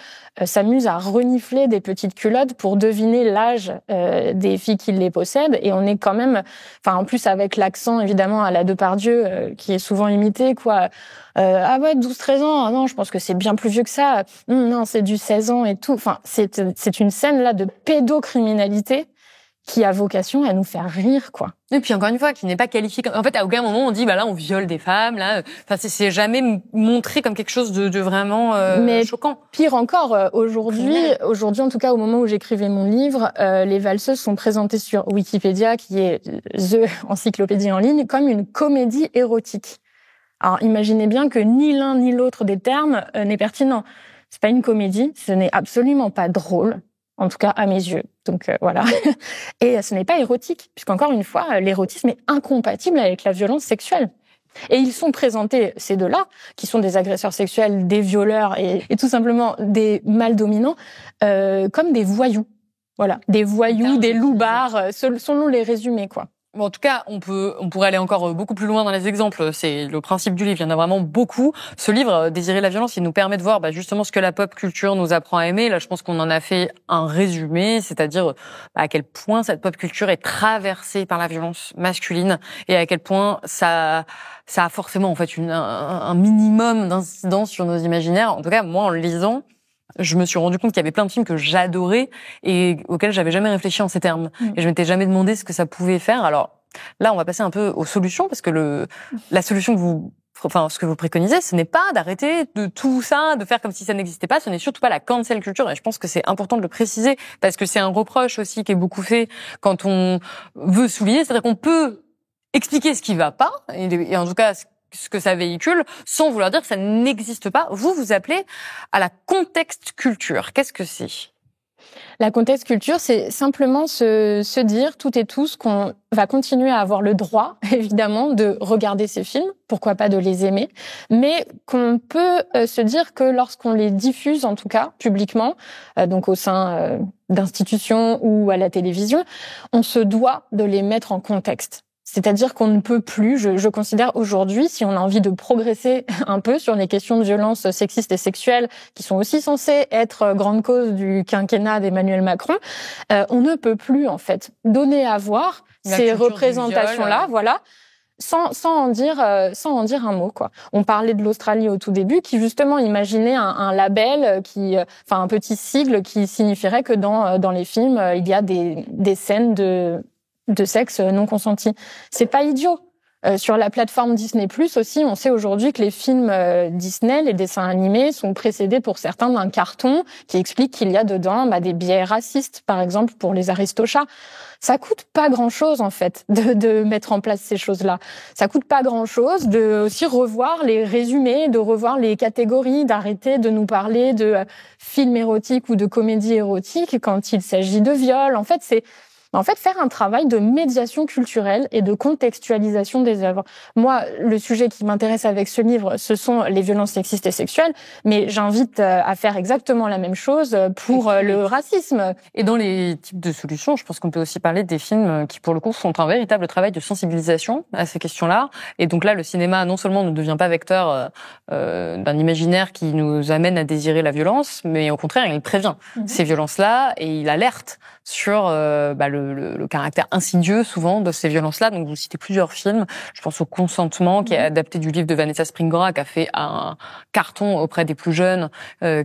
s'amusent à renifler des petites culottes pour deviner l'âge des filles qui les possèdent, et on est quand même, enfin en plus avec l'accent évidemment à la Depardieu qui est souvent imité, quoi. Ah ouais, 12-13 ans, ah non, je pense que c'est bien plus vieux que ça. Non, c'est du 16 ans et tout. Enfin, c'est une scène là de pédocriminalité qui a vocation à nous faire rire, quoi. Et puis encore une fois, qui n'est pas qualifié comme... En fait, à aucun moment on dit, bah là, on viole des femmes, là. Enfin, c'est jamais montré comme quelque chose de vraiment choquant. Pire encore, aujourd'hui, en tout cas, au moment où j'écrivais mon livre, Les Valseuses sont présentées sur Wikipédia, qui est the encyclopédie en ligne, comme une comédie érotique. Alors, imaginez bien que ni l'un ni l'autre des termes n'est pertinent. C'est pas une comédie, ce n'est absolument pas drôle, en tout cas à mes yeux. Donc voilà. Et ce n'est pas érotique, puisqu'encore une fois, l'érotisme est incompatible avec la violence sexuelle. Et ils sont présentés, ces deux-là, qui sont des agresseurs sexuels, des violeurs et tout simplement des mâles dominants, comme des voyous. Voilà, des voyous, des loupards, selon les résumés, quoi. Bon, en tout cas, on pourrait aller encore beaucoup plus loin dans les exemples. C'est le principe du livre. Il y en a vraiment beaucoup. Ce livre, Désirer la violence, il nous permet de voir justement ce que la pop culture nous apprend à aimer. Là, je pense qu'on en a fait un résumé, c'est-à-dire à quel point cette pop culture est traversée par la violence masculine et à quel point ça a forcément en fait un minimum d'incidence sur nos imaginaires. En tout cas, moi, en le lisant, je me suis rendu compte qu'il y avait plein de films que j'adorais et auxquels j'avais jamais réfléchi en ces termes. Et je m'étais jamais demandé ce que ça pouvait faire. Alors là, on va passer un peu aux solutions parce que la solution ce que vous préconisez, ce n'est pas d'arrêter de tout ça, de faire comme si ça n'existait pas. Ce n'est surtout pas la cancel culture. Et je pense que c'est important de le préciser parce que c'est un reproche aussi qui est beaucoup fait quand on veut souligner. C'est-à-dire qu'on peut expliquer ce qui va pas et en tout cas ce que ça véhicule, sans vouloir dire que ça n'existe pas. Vous appelez à la contexte culture. Qu'est-ce que c'est ? La contexte culture, c'est simplement se dire toutes et tous qu'on va continuer à avoir le droit, évidemment, de regarder ces films, pourquoi pas de les aimer, mais qu'on peut se dire que lorsqu'on les diffuse, en tout cas, publiquement, donc au sein d'institutions ou à la télévision, on se doit de les mettre en contexte. C'est-à-dire qu'on ne peut plus, je considère aujourd'hui, si on a envie de progresser un peu sur les questions de violence sexistes et sexuelles, qui sont aussi censées être grande cause du quinquennat d'Emmanuel Macron, on ne peut plus, en fait, donner à voir ces représentations-là, voilà, sans en dire un mot, quoi. On parlait de l'Australie au tout début, qui justement imaginait un label un petit sigle qui signifierait que dans les films, il y a des scènes de sexe non consenti. C'est pas idiot. Sur la plateforme Disney+, aussi, on sait aujourd'hui que les films Disney, les dessins animés, sont précédés pour certains d'un carton qui explique qu'il y a dedans des biais racistes, par exemple pour les Aristochats. Ça coûte pas grand-chose, en fait, de mettre en place ces choses-là. Ça coûte pas grand-chose de aussi revoir les résumés, de revoir les catégories, d'arrêter de nous parler de films érotiques ou de comédies érotiques quand il s'agit de viol. En fait, faire un travail de médiation culturelle et de contextualisation des œuvres. Moi, le sujet qui m'intéresse avec ce livre, ce sont les violences sexistes et sexuelles, mais j'invite à faire exactement la même chose pour le racisme. Et dans les types de solutions, je pense qu'on peut aussi parler des films qui, pour le coup, font un véritable travail de sensibilisation à ces questions-là. Et donc là, le cinéma, non seulement ne devient pas vecteur d'un imaginaire qui nous amène à désirer la violence, mais au contraire, il prévient ces violences-là et il alerte sur le caractère insidieux souvent de ces violences-là. Donc vous citez plusieurs films. Je pense au Consentement, qui est adapté du livre de Vanessa Springora, qui a fait un carton auprès des plus jeunes,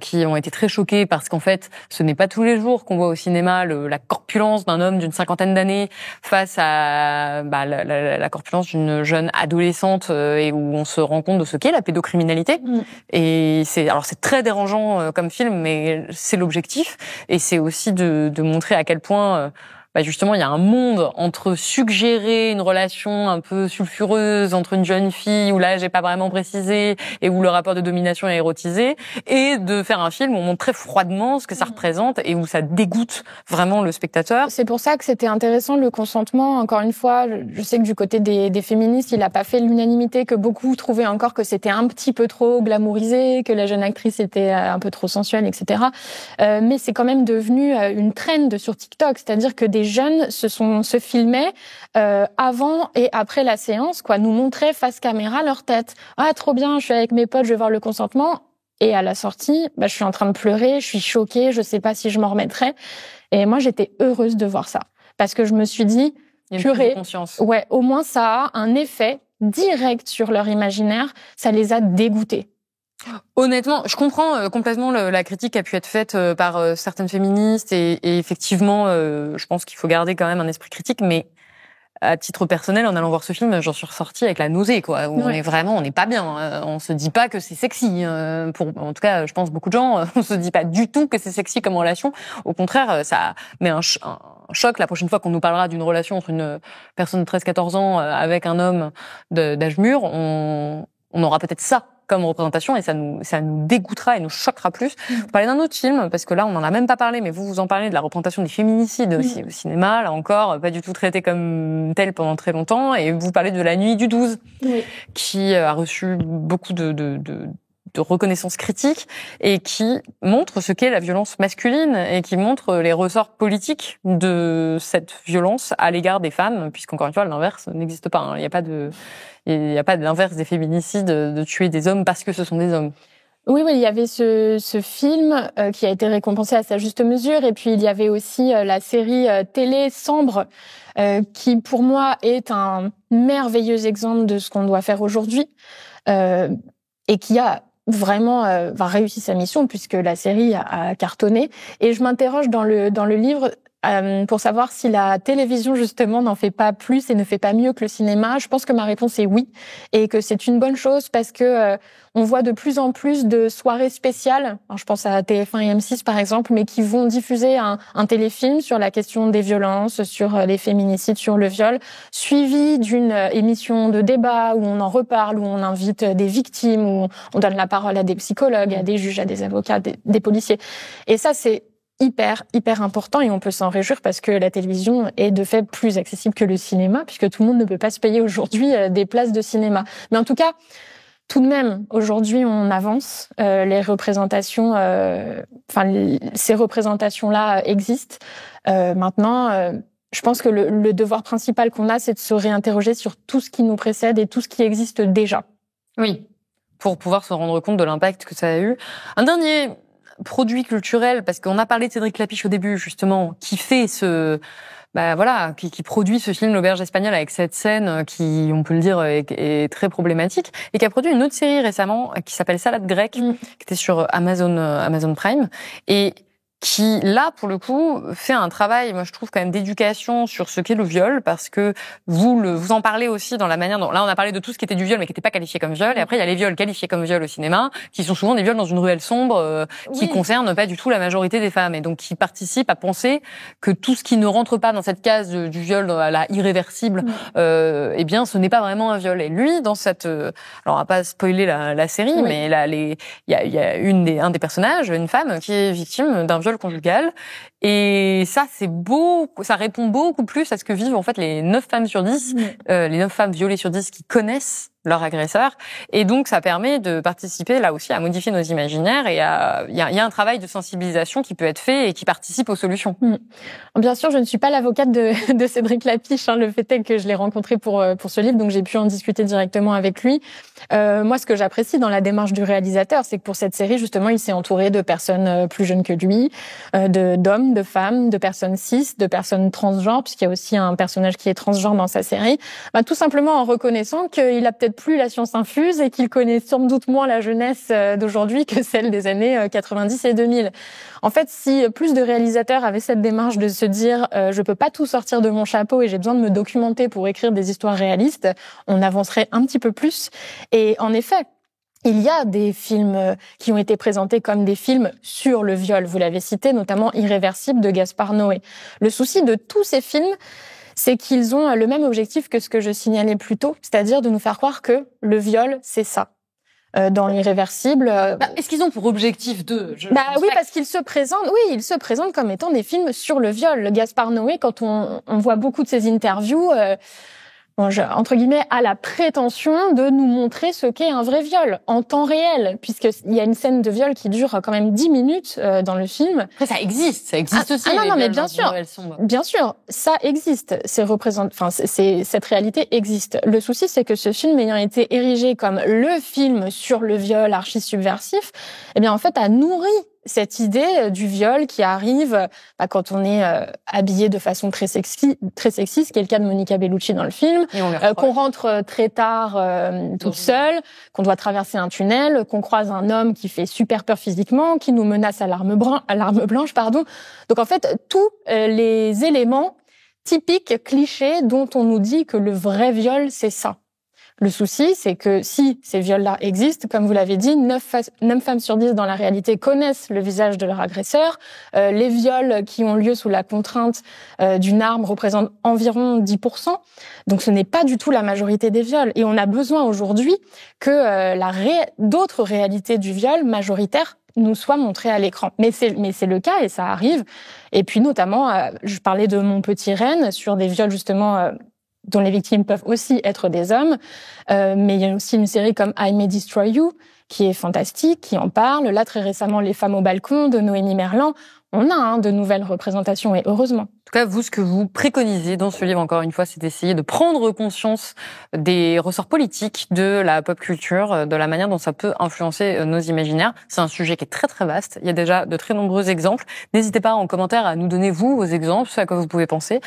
qui ont été très choqués parce qu'en fait, ce n'est pas tous les jours qu'on voit au cinéma la corpulence d'un homme d'une 50aine d'années face à la corpulence d'une jeune adolescente et où on se rend compte de ce qu'est la pédocriminalité. Et c'est très dérangeant comme film, mais c'est l'objectif. Et c'est aussi de montrer à quel point justement, il y a un monde entre suggérer une relation un peu sulfureuse entre une jeune fille où l'âge n'est pas vraiment précisé et où le rapport de domination est érotisé, et de faire un film où on montre très froidement ce que ça représente et où ça dégoûte vraiment le spectateur. C'est pour ça que c'était intéressant le consentement. Encore une fois, je sais que du côté des féministes, il n'a pas fait l'unanimité, que beaucoup trouvaient encore que c'était un petit peu trop glamourisé, que la jeune actrice était un peu trop sensuelle, etc. Mais c'est quand même devenu une trend sur TikTok, c'est-à-dire que des jeunes se filmaient avant et après la séance, nous montraient face caméra leur tête. Ah, trop bien, je suis avec mes potes, je vais voir le consentement. Et à la sortie, je suis en train de pleurer, je suis choquée, je sais pas si je m'en remettrai. Et moi, j'étais heureuse de voir ça. Parce que je me suis dit, purée, ouais, au moins ça a un effet direct sur leur imaginaire, ça les a dégoûtés. Honnêtement, je comprends complètement la critique qui a pu être faite par certaines féministes et effectivement, je pense qu'il faut garder quand même un esprit critique, mais à titre personnel, en allant voir ce film, j'en suis ressortie avec la nausée, où on n'est pas bien. On se dit pas que c'est sexy. En tout cas, je pense beaucoup de gens, on se dit pas du tout que c'est sexy comme relation. Au contraire, ça met un choc la prochaine fois qu'on nous parlera d'une relation entre une personne de 13-14 ans avec un homme d'âge mûr. On aura peut-être ça comme représentation et ça nous dégoûtera et nous choquera plus. Vous parlez d'un autre film, parce que là, on n'en a même pas parlé, mais vous en parlez de la représentation des féminicides aussi au cinéma, là encore, pas du tout traité comme tel pendant très longtemps, et vous parlez de La Nuit du 12, qui a reçu beaucoup de reconnaissance critique et qui montre ce qu'est la violence masculine et qui montre les ressorts politiques de cette violence à l'égard des femmes, puisqu'encore une fois, l'inverse n'existe pas. Il n'y a pas d'inverse des féminicides, de tuer des hommes parce que ce sont des hommes. Oui, il y avait ce film qui a été récompensé à sa juste mesure, et puis il y avait aussi la série télé Sambre, qui pour moi est un merveilleux exemple de ce qu'on doit faire aujourd'hui, et qui a vraiment réussi sa mission puisque la série a cartonné. Et je m'interroge dans le livre pour savoir si la télévision justement n'en fait pas plus et ne fait pas mieux que le cinéma. Je pense que ma réponse est oui, et que c'est une bonne chose parce que on voit de plus en plus de soirées spéciales. Alors, je pense à TF1 et M6 par exemple, mais qui vont diffuser un téléfilm sur la question des violences, sur les féminicides, sur le viol, suivi d'une émission de débat où on en reparle, où on invite des victimes, où on donne la parole à des psychologues, à des juges, à des avocats, des policiers. Et ça, c'est hyper important, et on peut s'en réjouir parce que la télévision est de fait plus accessible que le cinéma, puisque tout le monde ne peut pas se payer aujourd'hui des places de cinéma. Mais en tout cas, tout de même, aujourd'hui, on avance. Les représentations, ces représentations-là existent. Maintenant, je pense que le devoir principal qu'on a, c'est de se réinterroger sur tout ce qui nous précède et tout ce qui existe déjà. Oui, pour pouvoir se rendre compte de l'impact que ça a eu. Un dernier produit culturel, parce qu'on a parlé de Cédric Klapisch au début, justement, qui fait qui produit ce film L'Auberge espagnole avec cette scène qui, on peut le dire, est très problématique, et qui a produit une autre série récemment qui s'appelle Salade grecque, qui était sur Amazon Prime, et qui, là, pour le coup, fait un travail, moi, je trouve, quand même, d'éducation sur ce qu'est le viol, parce que vous en parlez aussi dans la manière dont, là, on a parlé de tout ce qui était du viol, mais qui n'était pas qualifié comme viol, et après, il y a les viols qualifiés comme viol au cinéma, qui sont souvent des viols dans une ruelle sombre, qui concernent pas du tout la majorité des femmes, et donc qui participent à penser que tout ce qui ne rentre pas dans cette case du viol à la irréversible, eh bien, ce n'est pas vraiment un viol. Et lui, dans cette, alors, on va pas spoiler la série, mais là, il y a un des personnages, une femme, qui est victime d'un viol conjugal, et ça répond beaucoup plus à ce que vivent en fait les 9 femmes sur 10, les 9 femmes violées sur 10 qui connaissent leur agresseur, et donc ça permet de participer là aussi à modifier nos imaginaires, et il y a un travail de sensibilisation qui peut être fait et qui participe aux solutions. Bien sûr, je ne suis pas l'avocate de Cédric Klapisch, le fait est que je l'ai rencontré pour ce livre, donc j'ai pu en discuter directement avec lui. Moi, ce que j'apprécie dans la démarche du réalisateur, c'est que pour cette série, justement, il s'est entouré de personnes plus jeunes que lui, d'hommes, de femmes, de personnes cis, de personnes transgenres, puisqu'il y a aussi un personnage qui est transgenre dans sa série, tout simplement en reconnaissant qu'il a peut-être plus la science infuse et qu'il connaît sans doute moins la jeunesse d'aujourd'hui que celle des années 90 et 2000. En fait, si plus de réalisateurs avaient cette démarche de se dire je peux pas tout sortir de mon chapeau et j'ai besoin de me documenter pour écrire des histoires réalistes, on avancerait un petit peu plus. Et en effet, il y a des films qui ont été présentés comme des films sur le viol. Vous l'avez cité, notamment Irréversible de Gaspard Noé. Le souci de tous ces films, c'est qu'ils ont le même objectif que ce que je signalais plus tôt, c'est-à-dire de nous faire croire que le viol, c'est ça. Dans l'Irréversible... Est-ce qu'ils ont pour objectif oui, parce qu'ils se présentent comme étant des films sur le viol. Gaspard Noé, quand on voit beaucoup de ses interviews... entre guillemets, a la prétention de nous montrer ce qu'est un vrai viol en temps réel, puisqu'il y a une scène de viol qui dure quand même 10 minutes dans le film. Après, ça existe aussi. Non, mais bien sûr, ça existe. Cette réalité existe. Le souci, c'est que ce film ayant été érigé comme le film sur le viol archi-subversif, eh bien, en fait, a nourri cette idée du viol qui arrive quand on est habillé de façon très sexy, ce qui est le cas de Monica Bellucci dans le film, qu'on rentre très tard toute seule, qu'on doit traverser un tunnel, qu'on croise un homme qui fait super peur physiquement, qui nous menace à l'arme blanche. Donc en fait, tous les éléments typiques, clichés, dont on nous dit que le vrai viol, c'est ça. Le souci, c'est que si ces viols-là existent, comme vous l'avez dit, 9 femmes sur 10 dans la réalité connaissent le visage de leur agresseur. Les viols qui ont lieu sous la contrainte d'une arme représentent environ 10%. Donc ce n'est pas du tout la majorité des viols. Et on a besoin aujourd'hui que d'autres réalités du viol majoritaire nous soient montrées à l'écran. Mais c'est le cas et ça arrive. Et puis notamment, je parlais de Mon Petit Reine sur des viols justement... dont les victimes peuvent aussi être des hommes. Mais il y a aussi une série comme I May Destroy You, qui est fantastique, qui en parle. Là, très récemment, Les femmes au balcon de Noémie Merlan. On a de nouvelles représentations, et heureusement. En tout cas, vous, ce que vous préconisez dans ce livre, encore une fois, c'est d'essayer de prendre conscience des ressorts politiques de la pop culture, de la manière dont ça peut influencer nos imaginaires. C'est un sujet qui est très très vaste. Il y a déjà de très nombreux exemples. N'hésitez pas en commentaire à nous donner, vous, vos exemples, à quoi vous pouvez penser,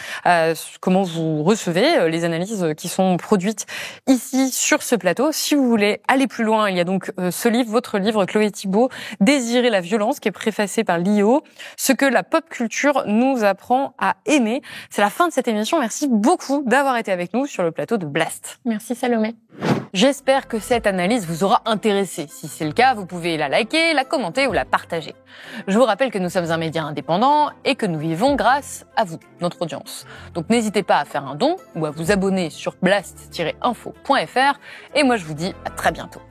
comment vous recevez les analyses qui sont produites ici sur ce plateau. Si vous voulez aller plus loin, il y a donc ce livre, votre livre, Chloé Thibault, Désirer la violence, qui est préfacé par Lio. Ce que la pop culture nous apprend à aimer. C'est la fin de cette émission. Merci beaucoup d'avoir été avec nous sur le plateau de Blast. Merci Salomé. J'espère que cette analyse vous aura intéressé. Si c'est le cas, vous pouvez la liker, la commenter ou la partager. Je vous rappelle que nous sommes un média indépendant et que nous vivons grâce à vous, notre audience. Donc n'hésitez pas à faire un don ou à vous abonner sur blast-info.fr et moi je vous dis à très bientôt.